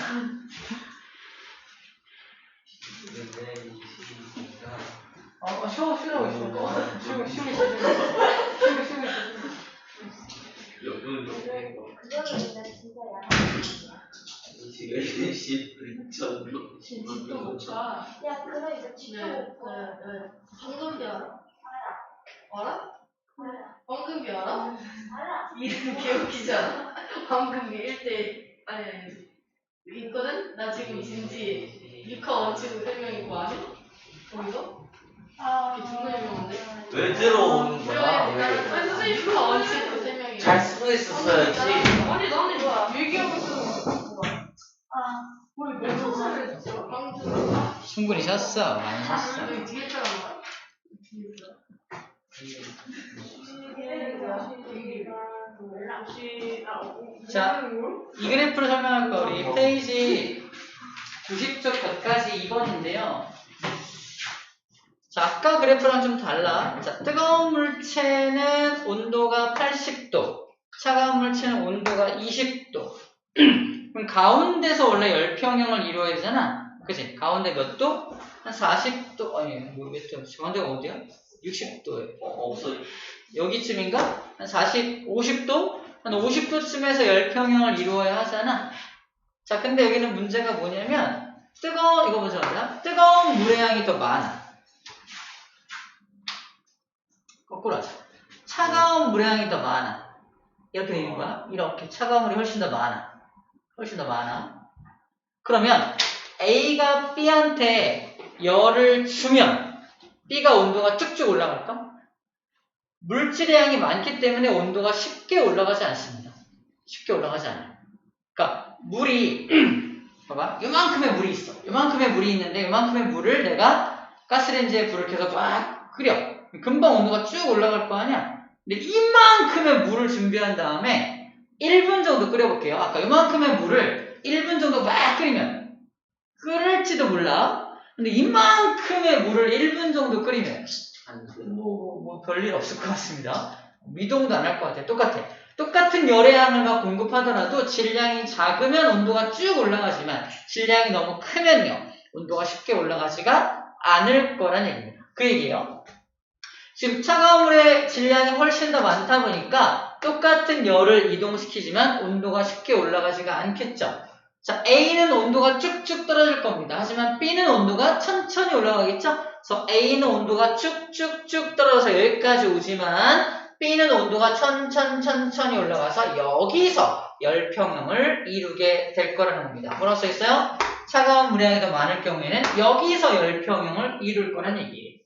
근데 이 시기가 쉬고 여분 그거는 나 진짜 야한. 이 시기가 10분 진짜 못 가. 야, 그럼 이제 진짜 네. 못 가. 방금비 알아? 알아? 알아. 방금비 알아? 알아. 이름 개웃기지 않아? 방금비 1대 아니 있거든? 나 지금 진지 6화 원칙으로 설명이고 아니? 거기서? 이게 존나 유명한데? 왜 들어오는 거야? 아니 왜? 선생님 6화 원칙으로 설명이 잘 쓰고 있었어야지. 아니 나는 뭐야 일기하고 쓰는 거 우리 몇 초를 했어? 방금 충분히 쉬었어. 많이 쉬었어. 여기 뒤에 사람 알아? 자, 이 그래프를 설명할 거 우리 페이지 90쪽 끝까지 2번인데요. 자, 아까 그래프랑 좀 달라. 자, 뜨거운 물체는 온도가 80도, 차가운 물체는 온도가 20도. 그럼 가운데서 원래 열평형을 이루어야 되잖아. 그치? 가운데 몇 도? 한 40도, 아니, 모르겠죠. 가운데가 어디야? 60도에. 없어. 여기쯤인가? 한 50도? 한 50도쯤에서 열평형을 이루어야 하잖아. 자, 근데 여기는 문제가 뭐냐면, 이거 보자. 뜨거운 물의 양이 더 많아. 거꾸로 하자. 차가운 물의 양이 더 많아. 이렇게 되는 거야. 이렇게. 차가운 물이 훨씬 더 많아. 그러면, A가 B한테 열을 주면, B가 온도가 쭉쭉 올라갈까? 물질의 양이 많기 때문에 온도가 쉽게 올라가지 않습니다. 쉽게 올라가지 않아요. 그러니까 물이 봐봐, 요만큼의 물이 있어. 요만큼의 물이 있는데 요만큼의 물을 내가 가스레인지에 불을 켜서 막 끓여. 금방 온도가 쭉 올라갈 거 아니야. 근데 이만큼의 물을 준비한 다음에 1분 정도 끓여볼게요. 아까 요만큼의 물을 1분 정도 막 끓이면 끓을지도 몰라. 근데 이만큼의 물을 1분 정도 끓이면 뭐 별일 없을 것 같습니다. 미동도 안 할 것 같아요. 똑같은 열의 양을 막 공급하더라도 질량이 작으면 온도가 쭉 올라가지만 질량이 너무 크면요 온도가 쉽게 올라가지가 않을 거란 얘기입니다. 그 얘기예요. 지금 차가운 물의 질량이 훨씬 더 많다 보니까 똑같은 열을 이동시키지만 온도가 쉽게 올라가지가 않겠죠. 자, A는 온도가 쭉쭉 떨어질 겁니다. 하지만 B는 온도가 천천히 올라가겠죠? 그래서 A는 온도가 쭉쭉쭉 떨어져서 여기까지 오지만 B는 온도가 천천히 올라가서 여기서 열평형을 이루게 될 거라는 겁니다. 뭐라고 써있어요? 차가운 물량이 더 많을 경우에는 여기서 열평형을 이룰 거란 얘기예요.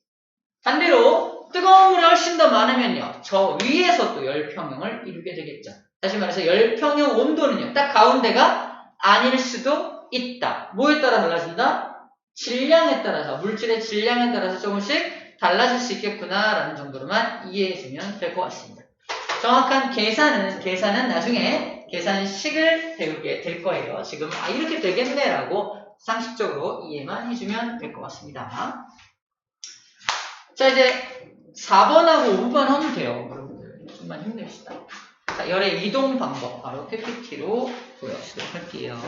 반대로 뜨거운 물이 훨씬 더 많으면요. 저 위에서 또 열평형을 이루게 되겠죠. 다시 말해서 열평형 온도는요. 딱 가운데가 아닐 수도 있다. 뭐에 따라 달라진다? 질량에 따라서, 물질의 질량에 따라서 조금씩 달라질 수 있겠구나라는 정도로만 이해해주면 될 것 같습니다. 정확한 계산은 나중에 계산식을 배우게 될 거예요. 지금 이렇게 되겠네라고 상식적으로 이해만 해주면 될 것 같습니다. 자, 이제 4번하고 5번 하면 돼요. 여러분들 좀만 힘냅시다. 자, 열의 이동 방법 바로 PPT로 보여주도록 할게요.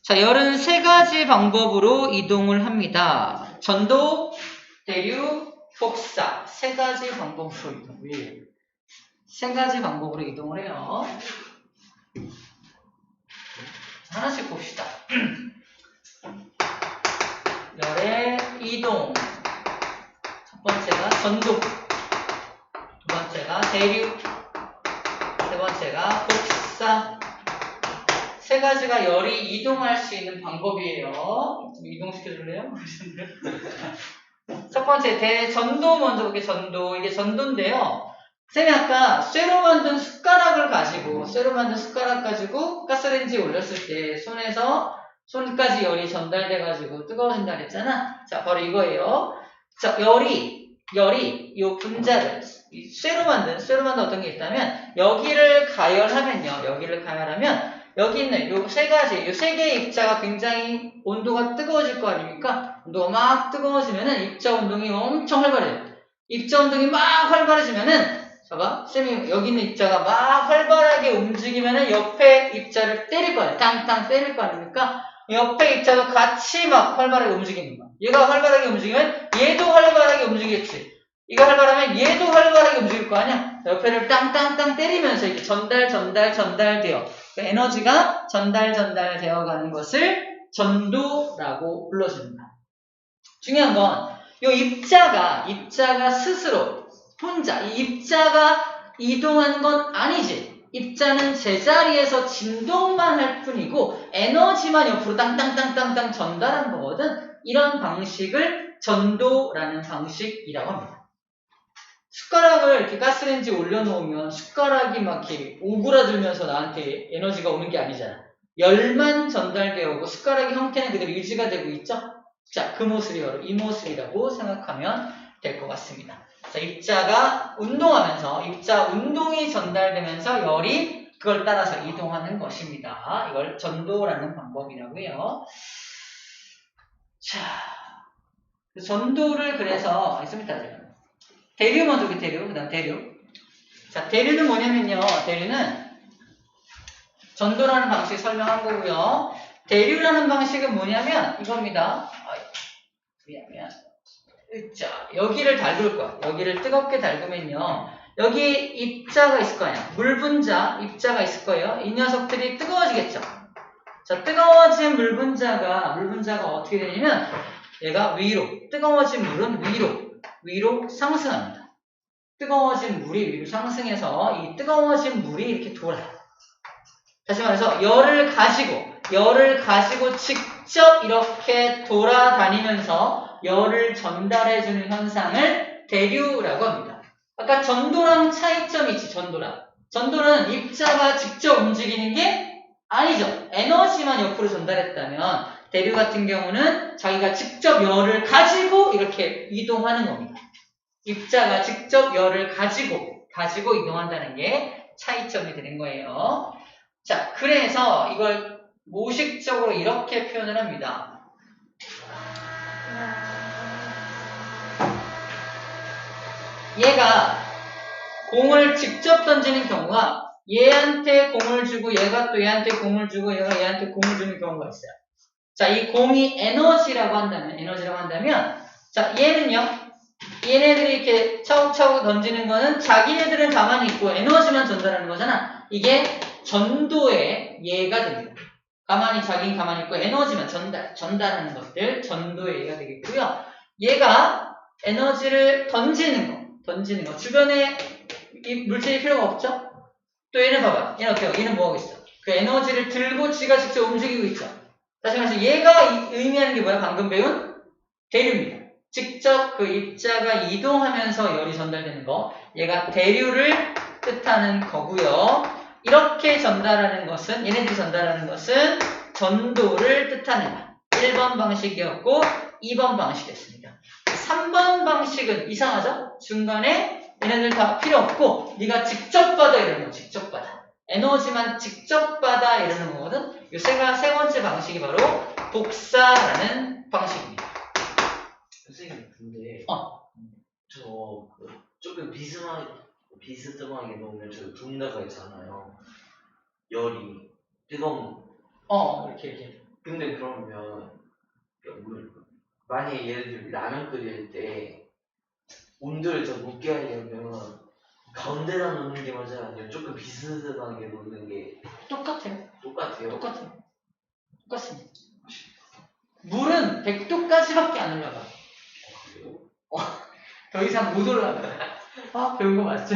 자, 열은 세 가지 방법으로 이동을 합니다. 전도, 대류, 복사 세 가지 방법으로 이동을 세 가지 방법으로 이동을 해요. 하나씩 봅시다. 열의 이동 첫 번째가 전도, 두 번째가 대류, 세 번째가 복사. 세 가지가 열이 이동할 수 있는 방법이에요. 좀 이동시켜줄래요? 첫 번째 대전도 먼저 볼게요. 전도. 이게 전도인데요. 쌤이 아까 쇠로 만든 숟가락을 가지고 가스레인지에 올렸을 때 손까지 열이 전달돼가지고 뜨거워진다 그랬잖아. 자, 바로 이거예요. 자, 열이 이 분자를 쇠로 만든 어떤 게 있다면 여기를 가열하면 여기 있는 요 세 개의 입자가 굉장히 온도가 뜨거워질 거 아닙니까? 온도가 막 뜨거워지면은 입자 운동이 엄청 활발해요. 입자 운동이 막 활발해지면은 봐봐, 쌤이 여기 있는 입자가 막 활발하게 움직이면은 옆에 입자를 때릴 거야. 땅땅 때릴 거 아닙니까? 옆에 입자도 같이 막 활발하게 움직이는 거야. 얘가 활발하게 움직이면 얘도 활발하게 움직이겠지. 이거 활발하면 얘도 활발하게 움직일 거 아니야? 옆에를 땅땅땅 때리면서 이렇게 전달돼요. 에너지가 전달되어 가는 것을 전도라고 불러줍니다. 중요한 건 이 입자가 스스로 혼자 이 입자가 이동한 건 아니지. 입자는 제자리에서 진동만 할 뿐이고 에너지만 옆으로 땅땅땅땅땅 전달한 거거든. 이런 방식을 전도라는 방식이라고 합니다. 숟가락을 이렇게 가스레인지에 올려놓으면 숟가락이 막 이렇게 오그라들면서 나한테 에너지가 오는 게 아니잖아. 열만 전달되어 오고 숟가락의 형태는 그대로 유지가 되고 있죠? 자, 그 모습이 바로 이 모습이라고 생각하면 될 것 같습니다. 자, 입자 운동이 전달되면서 열이 그걸 따라서 이동하는 것입니다. 이걸 전도라는 방법이라고 해요. 자, 전도를 그래서 있습니다. 대류 먼저 그 다음 대류. 자, 대류는 뭐냐면요. 대류는 전도라는 방식 설명한 거고요. 대류라는 방식은 뭐냐면 이겁니다. 자, 여기를 달굴 거야. 여기를 뜨겁게 달구면요. 여기 입자가 있을 거 아니야. 물 분자, 입자가 있을 거예요. 이 녀석들이 뜨거워지겠죠. 자, 뜨거워진 물 분자가 어떻게 되냐면 얘가 뜨거워진 물은 위로 상승합니다. 뜨거워진 물이 위로 상승해서 이 뜨거워진 물이 이렇게 돌아요. 다시 말해서 열을 가지고 직접 이렇게 돌아다니면서 열을 전달해주는 현상을 대류라고 합니다. 아까 전도랑 차이점이 있지, 전도는 입자가 직접 움직이는 게 아니죠. 에너지만 옆으로 전달했다면 대류 같은 경우는 자기가 직접 열을 가지고 이렇게 이동하는 겁니다. 입자가 직접 열을 가지고 이동한다는 게 차이점이 되는 거예요. 자, 그래서 이걸 모식적으로 이렇게 표현을 합니다. 얘가 공을 직접 던지는 경우가 얘한테 공을 주고 얘가 또 얘한테 공을 주고 얘가 얘한테 공을 주는 경우가 있어요. 자, 이 공이 에너지라고 한다면 자, 얘네들이 이렇게 차곡차곡 던지는 거는 자기네들은 가만히 있고 에너지만 전달하는 거잖아. 이게 전도의 예가 됩니다. 자기는 가만히 있고 에너지만 전달하는 것들 전도의 예가 되겠고요. 얘가 에너지를 던지는 거 주변에 이 물질이 필요가 없죠? 또 얘는 봐봐. 얘는 어때요? 얘는 뭐하고 있어? 그 에너지를 들고 지가 직접 움직이고 있죠. 다시 말해서 얘가 의미하는 게 뭐야? 방금 배운 대류입니다. 직접 그 입자가 이동하면서 열이 전달되는 거. 얘가 대류를 뜻하는 거고요. 이렇게 얘네들이 전달하는 것은 전도를 뜻하는 거. 1번 방식이었고 2번 방식이었습니다. 3번 방식은 이상하죠? 중간에 얘네들 다 필요 없고 네가 직접 받아 이러는 거. 직접 받아. 에너지만 직접 받아 이러는 거거든. 이 세 번째 방식이 바로 복사라는 방식입니다. 선생님, 근데 저 조금 비스듬하게 놓으면 저 분자가 있잖아요. 열이 뜨거운. 이렇게. 근데 그러면 만약에 예를 들면 라면 끓일 때 온도를 더 높게 하려면 가운데다 놓는 게 맞아요? 아니면 조금 비스듬하게 놓는 게 똑같아요. 똑같아요? 똑같습니다. 물은 100도까지밖에 안 올라가. 그래요? 더 이상 못 올라가요. 배운 거 맞죠?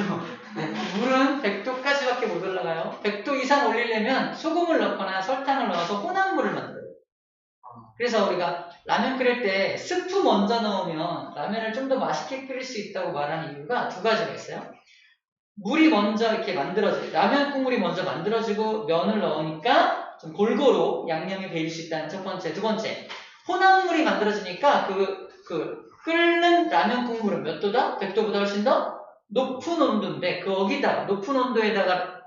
물은 100도까지밖에 못 올라가요. 100도 이상 올리려면 소금을 넣거나 설탕을 넣어서 혼합물을 만들어요. 그래서 우리가 라면 끓일 때 스프 먼저 넣으면 라면을 좀 더 맛있게 끓일 수 있다고 말하는 이유가 두 가지가 있어요. 물이 먼저 이렇게 만들어져요. 라면 국물이 먼저 만들어지고 면을 넣으니까 좀 골고루 양념이 배일 수 있다는 첫 번째. 두 번째, 혼합물이 만들어지니까 끓는 라면 국물은 몇 도다? 100도보다 훨씬 더 높은 온도인데 거기다 높은 온도에다가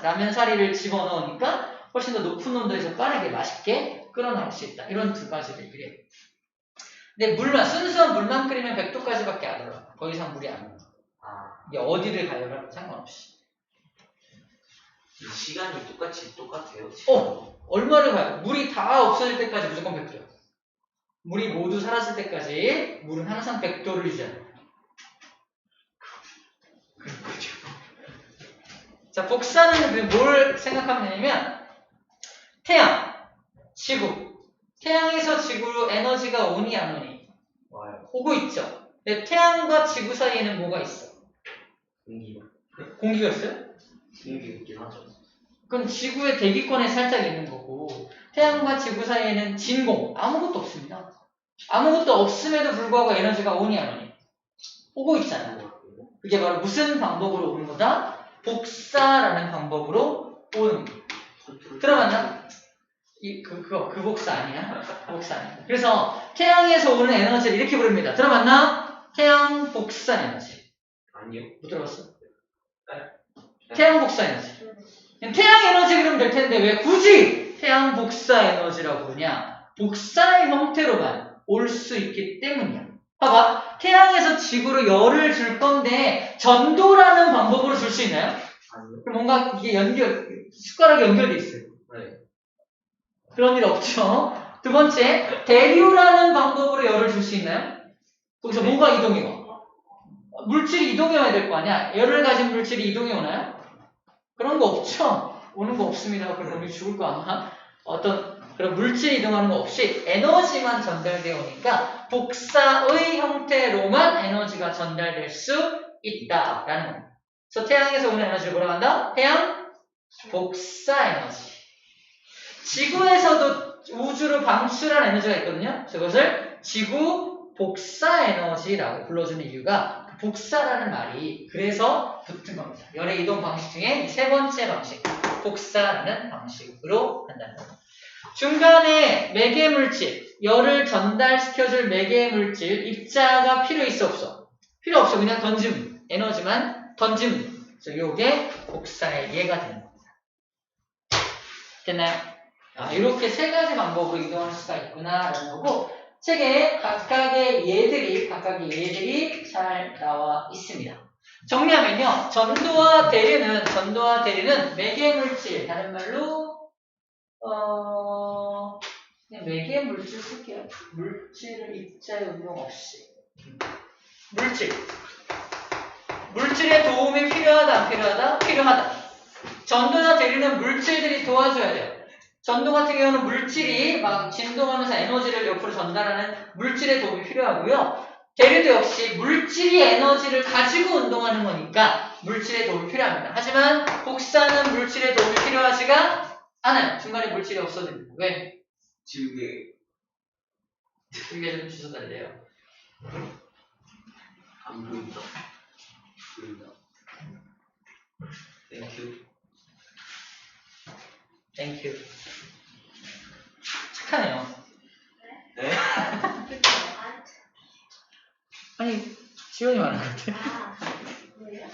라면 사리를 집어넣으니까 훨씬 더 높은 온도에서 빠르게 맛있게 끓어나올 수 있다. 이런 두 가지를 얘기해요. 근데 순수한 물만 끓이면 100도까지밖에 안 올라요. 더 이상 물이 안 올라요. 이게 어디를 가요? 상관없이. 이 시간이 똑같아요. 얼마를 가요? 물이 다 없어질 때까지 무조건 100도요. 물이 모두 사라질 때까지 물은 항상 100도를 유지합니다. 자, 복사는 뭘 생각하면 되냐면 태양, 지구. 태양에서 지구로 에너지가 오니 안 오니? 와요. 오고 있죠. 근데 태양과 지구 사이에는 뭐가 있어? 공기가 있어요? 공기 있긴 하죠. 그건 지구의 대기권에 살짝 있는 거고 태양과 지구 사이에는 진공, 아무것도 없습니다. 아무것도 없음에도 불구하고 에너지가 오니 안 오니? 오고 있잖아요. 그게 바로 무슨 방법으로 오는 거다? 복사라는 방법으로 오는 거예요. 들어봤나? 그 복사 아니야? 그 복사 아니야. 그래서 태양에서 오는 에너지를 이렇게 부릅니다. 들어봤나? 태양 복사 에너지. 아니요. 못 들어봤어? 태양 복사 에너지. 태양 에너지 그러면 될 텐데 왜 굳이 태양 복사 에너지라고 부르냐? 복사의 형태로만 올 수 있기 때문이야. 봐봐. 태양에서 지구로 열을 줄 건데 전도라는 방법으로 줄 수 있나요? 아니요. 그럼 뭔가 이게 숟가락이 연결돼 있어요. 네. 그런 일 없죠. 두 번째, 대류라는 방법으로 열을 줄 수 있나요? 거기서 뭐가 이동해요? 물질이 이동해야 될 거 아니야? 열을 가진 물질이 이동해 오나요? 그런 거 없죠? 오는 거 없습니다. 그럼 우리 죽을 거 아마? 어떤 그런 물질이 이동하는 거 없이 에너지만 전달되어 오니까 복사의 형태로만 에너지가 전달될 수 있다라는 겁니다. 그래서 태양에서 오는 에너지를 뭐라고 한다? 태양 복사 에너지. 지구에서도 우주로 방출한 에너지가 있거든요. 그것을 지구 복사 에너지라고 불러주는 이유가 복사라는 말이 그래서 붙은 겁니다. 열의 이동 방식 중에 세 번째 방식, 복사라는 방식으로 한다는 겁니다. 중간에 매개물질, 열을 전달시켜줄 매개물질, 입자가 필요 있어 없어? 필요 없어. 그냥 던지면 에너지만 던지면 그래서 요게 복사의 예가 되는 겁니다. 됐나요? 이렇게 세 가지 방법으로 이동할 수가 있구나라는 거고 책에 각각의 예들이 잘 나와 있습니다. 정리하면요. 전도와 대류는 매개물질, 다른 말로 그냥 매개물질 쓸게요. 물질을 입자의 운동 없이 물질의 도움이 필요하다 안 필요하다? 필요하다. 전도나 대류는 물질들이 도와줘야 돼요. 전도 같은 경우는 물질이 막 진동하면서 에너지를 옆으로 전달하는 물질의 도움이 필요하고요. 대류도 역시 물질이 에너지를 가지고 운동하는 거니까 물질의 도움이 필요합니다. 하지만 복사는 물질의 도움이 필요하지가 않아요. 중간에 물질이 없어집니다. 왜? 지우개. 지우개 좀 주워달래요. 안 보인다. 보인다. 땡큐. 착하네요. 네? 아니, 지원이 말하는 것 같아. 뭐예요?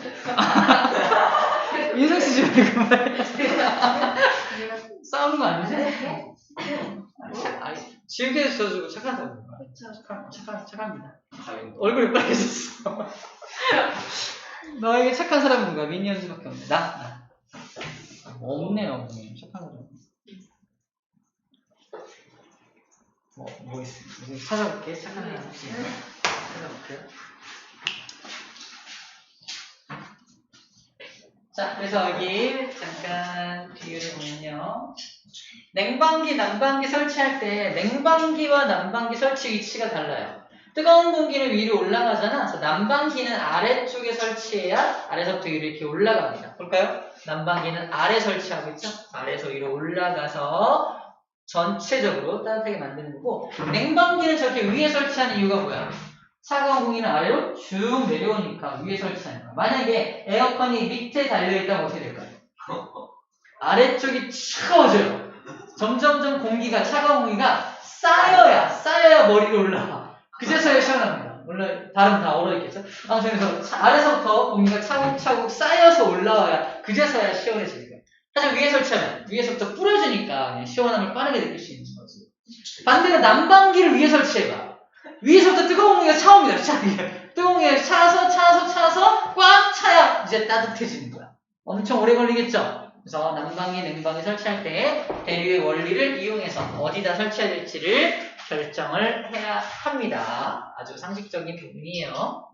민석 씨 지금 그 말. 싸우는 거 아니지? 아니, 지우개에서 써주고 착하다고. 착합니다. 얼굴이 빨개졌어. 너에게 착한 사람은 누가? 미니언즈밖에 없네. 나. 없네요, 착한 사람. 뭐 있어? 찾아볼게. 착한 사람 혹시 있나? 찾아볼게요. 자, 그래서 여기 잠깐 비유를 보면요. 냉방기, 난방기 설치할 때 냉방기와 난방기 설치 위치가 달라요. 뜨거운 공기는 위로 올라가잖아. 그래서 난방기는 아래쪽에 설치해야 아래서부터 위로 이렇게 올라갑니다. 볼까요? 난방기는 아래 설치하고 있죠? 아래에서 위로 올라가서 전체적으로 따뜻하게 만드는 거고, 냉방기는 저렇게 위에 설치하는 이유가 뭐야? 차가운 공기는 아래로 쭉 내려오니까 위에 설치하는 거야. 만약에 에어컨이 밑에 달려있다면 어떻게 될까요? 아래쪽이 차가워져요. 점점점 공기가, 차가운 공기가 쌓여야 머리로 올라가. 그제서야 시원합니다. 물론 발음 다 얼어있겠죠? 아무튼 그래서 아래서부터 공기가 차곡차곡 쌓여서 올라와야 그제서야 시원해지는 거예요. 하지만 위에 설치하면 위에서부터 뿌려주니까 그냥 시원함을 빠르게 느낄 수 있는 거지. 반대로 난방기를 위에 설치해봐. 위에서부터 뜨거운 공기가 차옵니다. 뜨거운 공기가 차서 꽉 차야 이제 따뜻해지는 거야. 엄청 오래 걸리겠죠? 그래서 난방기, 냉방기 설치할 때 대류의 원리를 이용해서 어디다 설치해야 될지를 결정을 해야 합니다. 아주 상식적인 부분이에요.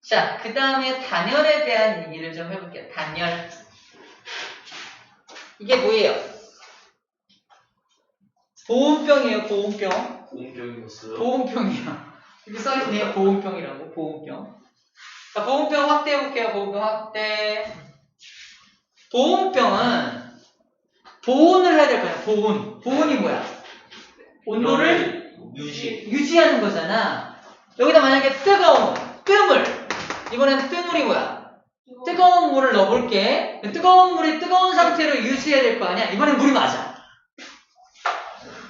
자, 그 다음에 단열에 대한 얘기를 좀 해볼게요. 단열. 이게 뭐예요? 보온병이에요, 보온병. 공격이었어요. 보온병이야. 여기 써있네요, 보온병이라고, 보온병. 자, 보온병 확대해볼게요, 보온병 확대. 보온병은 보온을 해야 될 거야, 보온. 보온이 뭐야? 온도를 유지하는 거잖아. 여기다 만약에 뜨거운 뜸을, 이번엔 뜸물이 뭐야? 뜨거운 물을 넣어볼게. 뜨거운 물이 뜨거운 상태로 유지해야 될 거 아니야? 이번엔 물이 맞아.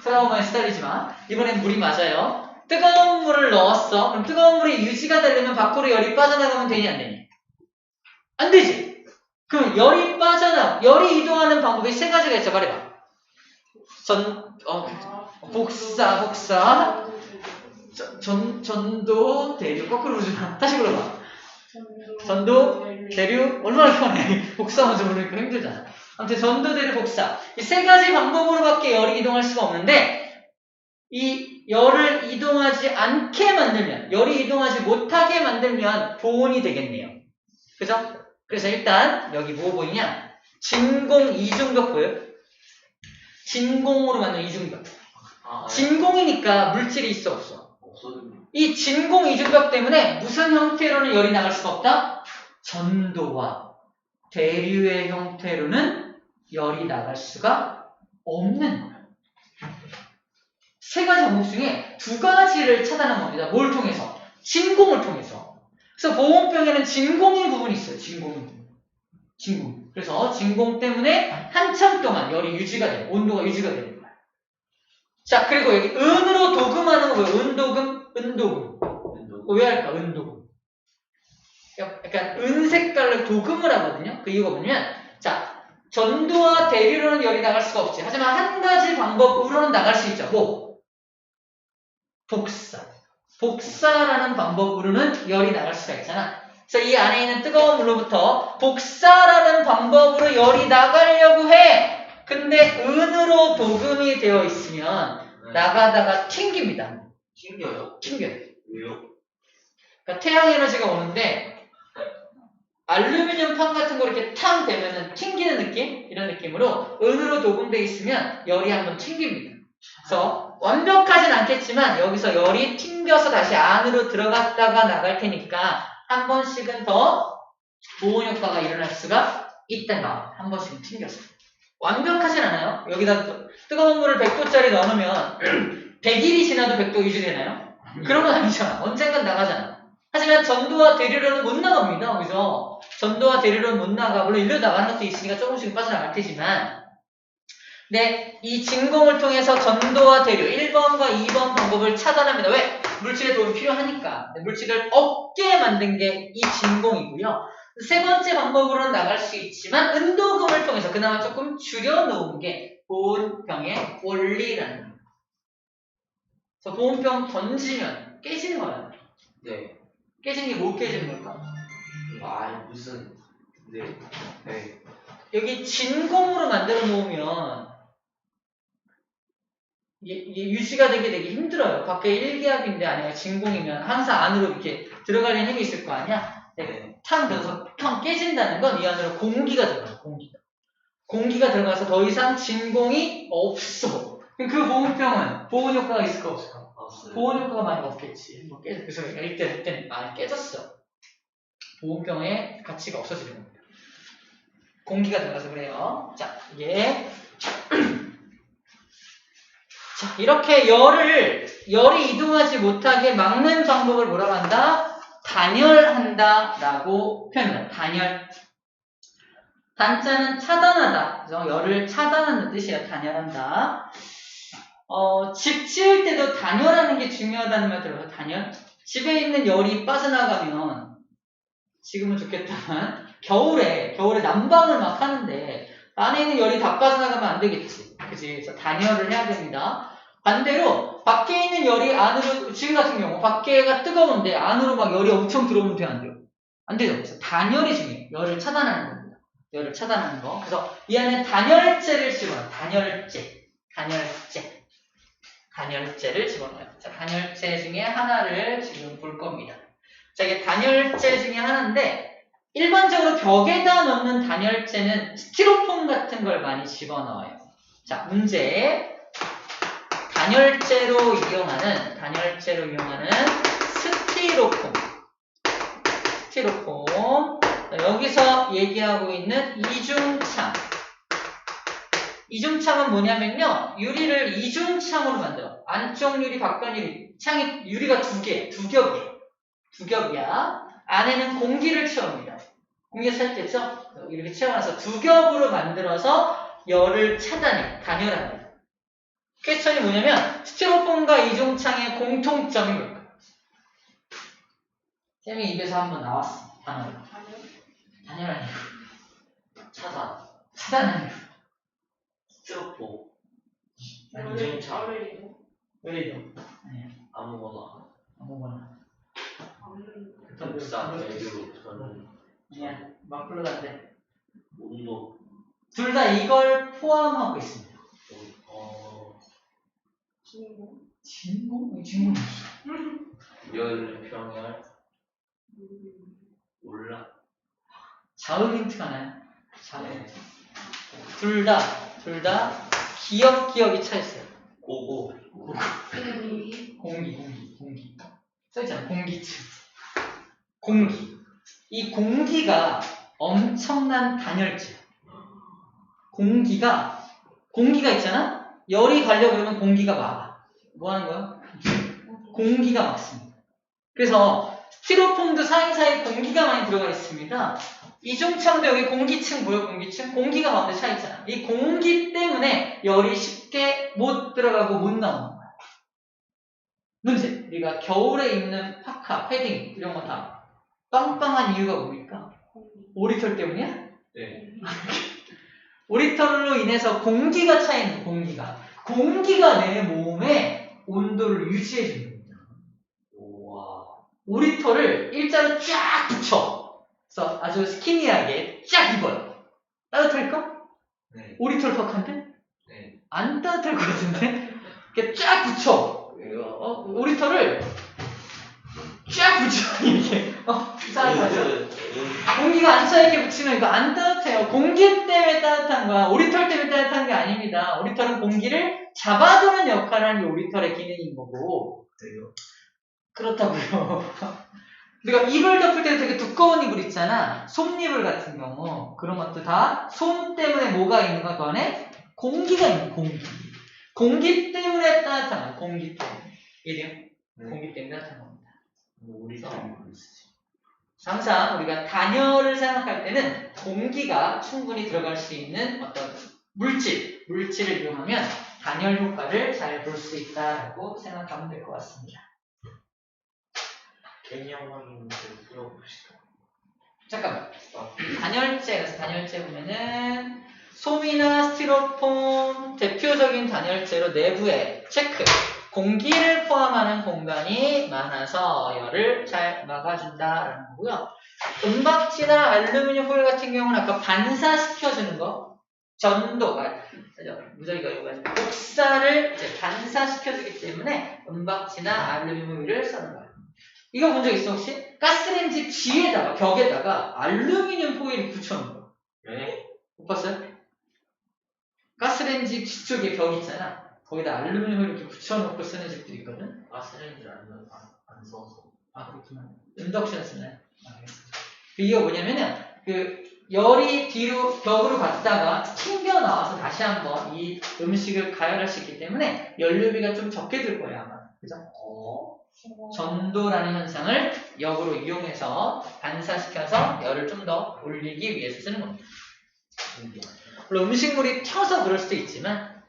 트라우마에 시달리지 마. 이번엔 물이 맞아요. 뜨거운 물을 넣었어. 그럼 뜨거운 물이 유지가 되려면 밖으로 열이 빠져나가면 되니 안 되니? 안 되지. 그럼 열이 이동하는 방법이 세 가지가 있어. 말해봐. 복사. 전도, 대류. 거꾸로 부르지마. 다시 불러봐. 전도, 대류. 얼마나 편해. 복사 먼저 부르니까 힘들잖아. 아무튼 전도, 대류, 복사. 이 세 가지 방법으로밖에 열이 이동할 수가 없는데, 이 열을 이동하지 않게 만들면, 열이 이동하지 못하게 만들면 보온이 되겠네요. 그죠? 그래서 일단 여기 뭐 보이냐? 진공 이중벽 보여요? 진공으로 만든 이중벽. 진공이니까 물질이 있어 없어? 이 진공 이중벽 때문에 무슨 형태로는 열이 나갈 수가 없다? 전도와 대류의 형태로는 열이 나갈 수가 없는 거예요. 세 가지 방법 중에 두 가지를 차단한 겁니다. 뭘 통해서? 진공을 통해서. 그래서 보온병에는 진공인 부분이 있어요. 진공. 그래서 진공 때문에 한참 동안 열이 유지가 돼요. 온도가 유지가 되는 거예요. 자, 그리고 여기 은으로 도금하는 거 뭐예요? 은도금. 왜 할까? 은도금. 약간 은 색깔로 도금을 하거든요. 그 이유가 뭐냐면, 자, 전도와 대류로는 열이 나갈 수가 없지. 하지만 한 가지 방법으로는 나갈 수 있죠. 뭐? 복사라는 방법으로는 열이 나갈 수가 있잖아. 그래서 이 안에 있는 뜨거운 물로부터 복사라는 방법으로 열이 나가려고 해. 근데 은으로 도금이 되어 있으면 나가다가 튕깁니다. 튕겨요? 튕겨요. 왜요? 그러니까 태양 에너지가 오는데 알루미늄 판 같은 거 이렇게 탕 대면은 튕기는 느낌? 이런 느낌으로 은으로 도금되어 있으면 열이 한번 튕깁니다. 그래서 완벽하진 않겠지만 여기서 열이 튕겨서 다시 안으로 들어갔다가 나갈 테니까 한 번씩은 더 보온 효과가 일어날 수가 있다는 거. 한 번씩은 튕겨서. 완벽하진 않아요. 여기다 뜨거운 물을 100도짜리 넣어놓으면 100일이 지나도 100도 유지되나요? 그런 건 아니잖아. 언젠간 나가잖아. 하지만 전도와 대류로는 못 나갑니다. 그죠? 전도와 대류로는 못 나가. 물론 일로 나가는 것도 있으니까 조금씩 빠져나갈 테지만, 네, 이 진공을 통해서 전도와 대류 1번과 2번 방법을 차단합니다. 왜? 물질의 도움이 필요하니까. 물질을 없게 만든 게 이 진공이고요. 세 번째 방법으로는 나갈 수 있지만 은도금을 통해서 그나마 조금 줄여놓은 게 보온병의 원리라는 겁니다. 그래서 보온병 던지면 깨지는 거예요. 네. 깨지는 게 뭐 깨지는 걸까? 무슨 네. 여기 진공으로 만들어 놓으면 이게 유지가 되게 힘들어요. 밖에 일기압인데 안에가 진공이면 항상 안으로 이렇게 들어가려는 힘이 있을 거 아니야? 네. 탕 들어서 탕 깨진다는 건 이 안으로 공기가 들어가요. 공기가 들어가서 더 이상 진공이 없어. 그 보온병은 보온 효과가 있을까 없을까? 봤어요. 보온 효과가 많이 없겠지. 뭐 그래서 일단 많이 깨졌어. 보온병의 가치가 없어지는 겁니다. 공기가 들어가서 그래요. 자, 이게 자, 이렇게 열이 이동하지 못하게 막는 방법을 뭐라고 한다? 단열한다 라고 표현해요. 단열. 단자는 차단하다. 그래서 열을 차단하는 뜻이에요. 단열한다. 집 지을 때도 단열하는 게 중요하다는 말 들어요. 단열. 집에 있는 열이 빠져나가면 지금은 좋겠다만 겨울에 난방을 막 하는데 안에 있는 열이 다 빠져나가면 안 되겠지. 그치? 그래서 단열을 해야 됩니다. 반대로 밖에 있는 열이 안으로 지금 같은 경우 밖에가 뜨거운데 안으로 막 열이 엄청 들어오면 돼요? 안 돼요? 안 되죠. 그래서 단열이 중요해요. 열을 차단하는 겁니다. 열을 차단하는 거. 그래서 이 안에 단열재를 집어넣어요. 단열재를 집어넣어요. 자, 단열재 중에 하나를 지금 볼 겁니다. 자, 이게 단열재 중에 하나인데 일반적으로 벽에다 넣는 단열재는 스티로폼 같은 걸 많이 집어넣어요. 자, 문제. 단열재로 이용하는 스티로폼. 자, 여기서 얘기하고 있는 이중창은 뭐냐면요. 유리를 이중창으로 만들어. 안쪽 유리, 바깥 유리. 창이 유리가 두 겹이야. 안에는 공기를 채웁니다. 공기가 찰겠죠? 이렇게 채워놔서 두 겹으로 만들어서 열을 차단해, 단열합니다. 퀘스천이 뭐냐면 스티로폼과 이중창의 공통점이 뭘까요? 쌤이 입에서 한번 나왔어. 단어로. 단열 아니고 차단 아니고 스티로폼. 열을 이중창. 왜 이러? 아무거나. 독사, 대류, 저는 아니야, 막 불러다는데 온도. 둘 다 이걸 포함하고 있습니다. 진공? 열, 병열. 올라. 자음 힌트가 나요? 자음. 둘 다 기억이 차 있어요. 고고. 공기. 써있잖아, 공기층. 공기. 이 공기가 엄청난 단열재야. 공기가 있잖아? 열이 가려고 그러면 공기가 막아. 뭐 하는 거야? 공기가 막습니다. 그래서 스티로폼도 사이사이 공기가 많이 들어가 있습니다. 이중창도 여기 공기층 보여? 공기층? 공기가 가운데 차 있잖아. 이 공기 때문에 열이 쉽게 못 들어가고 못 나오는 거야. 문제. 우리가 겨울에 입는 파카, 패딩 이런 거 다 빵빵한 이유가 뭡니까? 오리털 때문이야? 네. 오리털로 인해서 공기가 차 있는 공기가 내 몸에 온도를 유지해 주는 겁니다. 우와. 오리털을 일자로 쫙 붙여. 그래서 아주 스키니하게 쫙 입어요. 따뜻할까? 네. 오리털 턱한테? 네. 안 따뜻할 것 같은데? 이렇게 쫙 붙여. 오리털을 쫙 붙여. 이렇게. 이상하죠? 공기가 안 차있게 붙이면 이거 안 따뜻해요. 공기 때문에 따뜻한 거야. 오리털 때문에 따뜻한 게 아닙니다. 오리털은 공기를 잡아두는 역할을 하는 게 오리털의 기능인 거고. 그래요? 그렇다고요. 우리가 이불 덮을 때도 되게 두꺼운 이불 있잖아. 솜이불 같은 경우. 그런 것도 다 솜 때문에 뭐가 있는 거야? 그 안에 공기가 있는 공기 때문에 따뜻한 거야. 공기 때문에. 이해돼요? 공기 때문에 따뜻한 겁니다. 오리털이 그랬지. 항상 우리가 단열을 생각할 때는 공기가 충분히 들어갈 수 있는 어떤 물질을 이용하면 단열 효과를 잘 볼 수 있다라고 생각하면 될 것 같습니다. 개념 확인을 풀어봅시다. 잠깐만. 단열재 보면은 솜이나 스티로폼 대표적인 단열재로 내부에 체크. 공기를 포함하는 공간이 많아서 열을 잘 막아준다라는 거고요. 은박지나 알루미늄 호일 같은 경우는 아까 반사시켜주는 거, 무적이가 이거 복사를 이제 반사시켜주기 때문에 은박지나 알루미늄 호일을 쓰는 거예요. 이거 본 적 있어 혹시? 가스레인지 뒤에다가 벽에다가 알루미늄 호일을 붙여놓은 거. 네? 못 봤어요? 가스레인지 뒤쪽에 벽 있잖아. 거기다 알루미늄을 이렇게 붙여놓고 쓰는 집도 있거든. 가스레인지를 안 써서. 아 그렇구나. 인덕션 쓰나요? 이게 뭐냐면은 그 열이 뒤로 벽으로 갔다가 튕겨 나와서 다시 한번 이 음식을 가열할 수 있기 때문에 연료비가 좀 적게 들 거예요 아마. 그죠? 전도라는 현상을 역으로 이용해서 반사시켜서 열을 좀 더 올리기 위해서 쓰는 겁니다. 물론 음식물이 튀어서 그럴 수도 있지만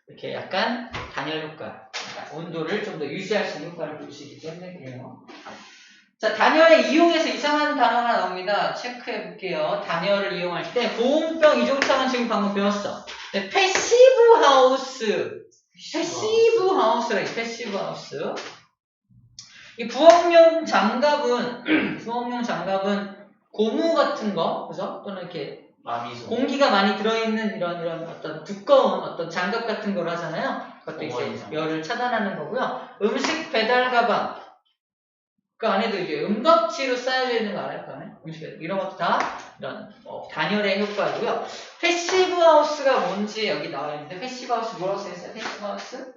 이렇게 약간 단열 효과, 약간 온도를 좀 더 유지할 수 있는 효과를 볼 수 있기 때문에 그래요. 자, 단열을 이용해서 이상한 단어가 나옵니다. 체크해 볼게요. 단열을 이용할 때 보온병 이종차는 지금 방금 배웠어. 네, 패시브 하우스. 패시브 하우스라 이 패시브 하우스. 이 부엌용 장갑은 고무 같은 거, 그죠? 또는 이렇게 마미소. 공기가 많이 들어있는 이런 어떤 두꺼운 어떤 장갑 같은 걸 하잖아요. 그것도 이제 열을 차단하는 거고요. 음식 배달 가방. 그 안에도 이제 음박지로 쌓여져 있는 거 알아요? 그 안에? 음식 배달. 이런 것도 다 이런 단열의 효과고요. 패시브 하우스가 뭔지 여기 나와 있는데, 패시브 하우스 뭐라고 써있어요? 패시브 하우스?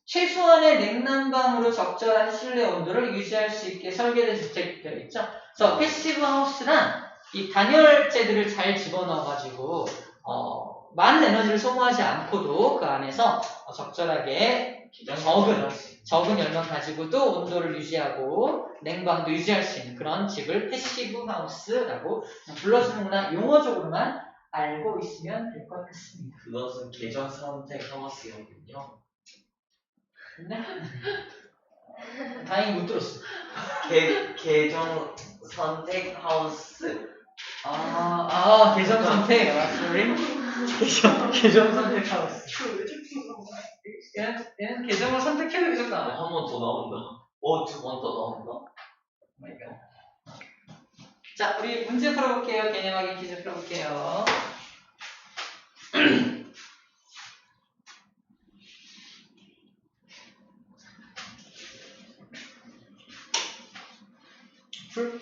최소한의 냉난방으로 적절한 실내 온도를 유지할 수 있게 설계된 주택되어 있죠. 그래서 패시브 하우스란 이 단열재들을 잘 집어넣어가지고 많은 에너지를 소모하지 않고도 그 안에서 적절하게 적은 열만 가지고도 온도를 유지하고 냉방도 유지할 수 있는 그런 집을 패시브 하우스라고 불러주는구나. 용어적으로만 알고 있으면 될 것 같습니다. 그것은 계정 선택 하우스였군요. 네? 다행히 못 들었어. 계정 선택 하우스. 계정 선택. 계정 선택 하우스. 얘는 계정을 선택해도 계속 나와. 한 번 더 나온다. 2번 더 나온다. 자, 우리 문제 풀어볼게요. 개념 확인 퀴즈 풀어볼게요. 풀?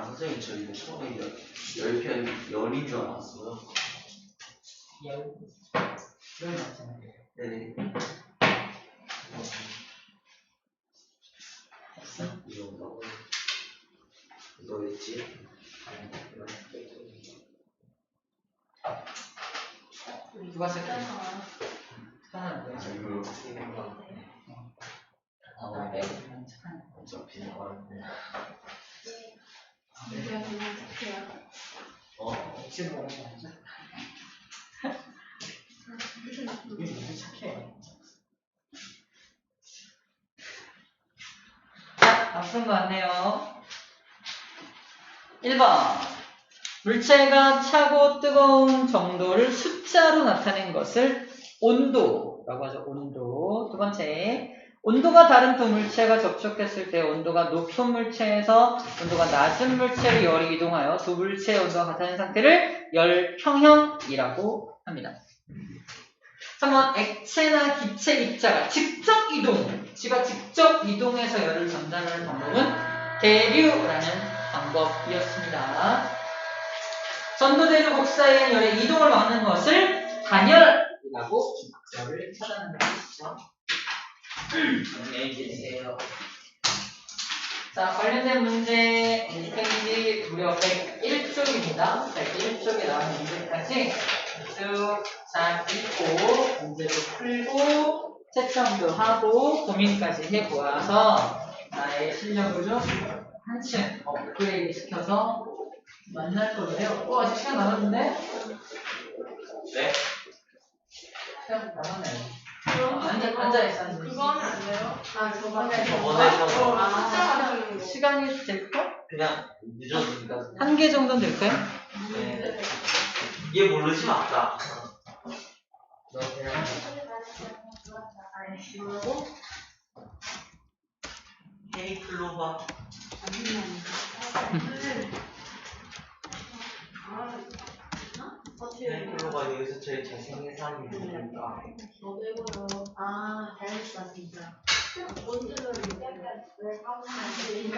선생님 저 이거 처음에 10편 열인 줄 알았어요. 열 맞잖아요. 네네. 이거였지? 누가 시작해? 하나는 뭐야? 이거 생각나. 네. 어차피 나왔는데. 내가 그냥 착해요. 억지로 먹는 거 아니죠? 우리 너무 착해. 자, 앞선 거 왔네요. 1번. 물체가 차고 뜨거운 정도를 숫자로 나타낸 것을 온도라고 하죠. 온도. 두 번째. 온도가 다른 두 물체가 접촉했을 때 온도가 높은 물체에서 온도가 낮은 물체로 열이 이동하여 두 물체의 온도가 같아진 상태를 열평형이라고 합니다. 3번 액체나 기체 입자가 직접 이동해서 열을 전달하는 방법은 대류라는 방법이었습니다. 전도대류 곡 사이의 열의 이동을 막는 것을 단열이라고 열을 차단하는 것이죠. 안녕히 계세요. 자, 관련된 문제 페이지 무려 101쪽입니다. 101쪽에 나오는 문제까지 쭉 잘 읽고 문제도 풀고 채점도 하고 고민까지 해보아서 나의 실력을 좀 한층 업그레이드 시켜서 만날 거예요. 아직 시간 남았는데? 네? 시간 남았네요. 앉아있어. 그거 하면 안 돼요? 저번에 저번에 주는 거. 시간이 될까? 그냥 늦어지니까. 한 개 정도는 될까요? 네. 얘 모르지 맞다. 뭐라고? 헤이 클로바. 헤이 클로바 여기서 제일 잘생긴 사람이 누굴까? 너도 해보죠. 잘했어, 진짜. 뭔지는 약간 왜 까먹는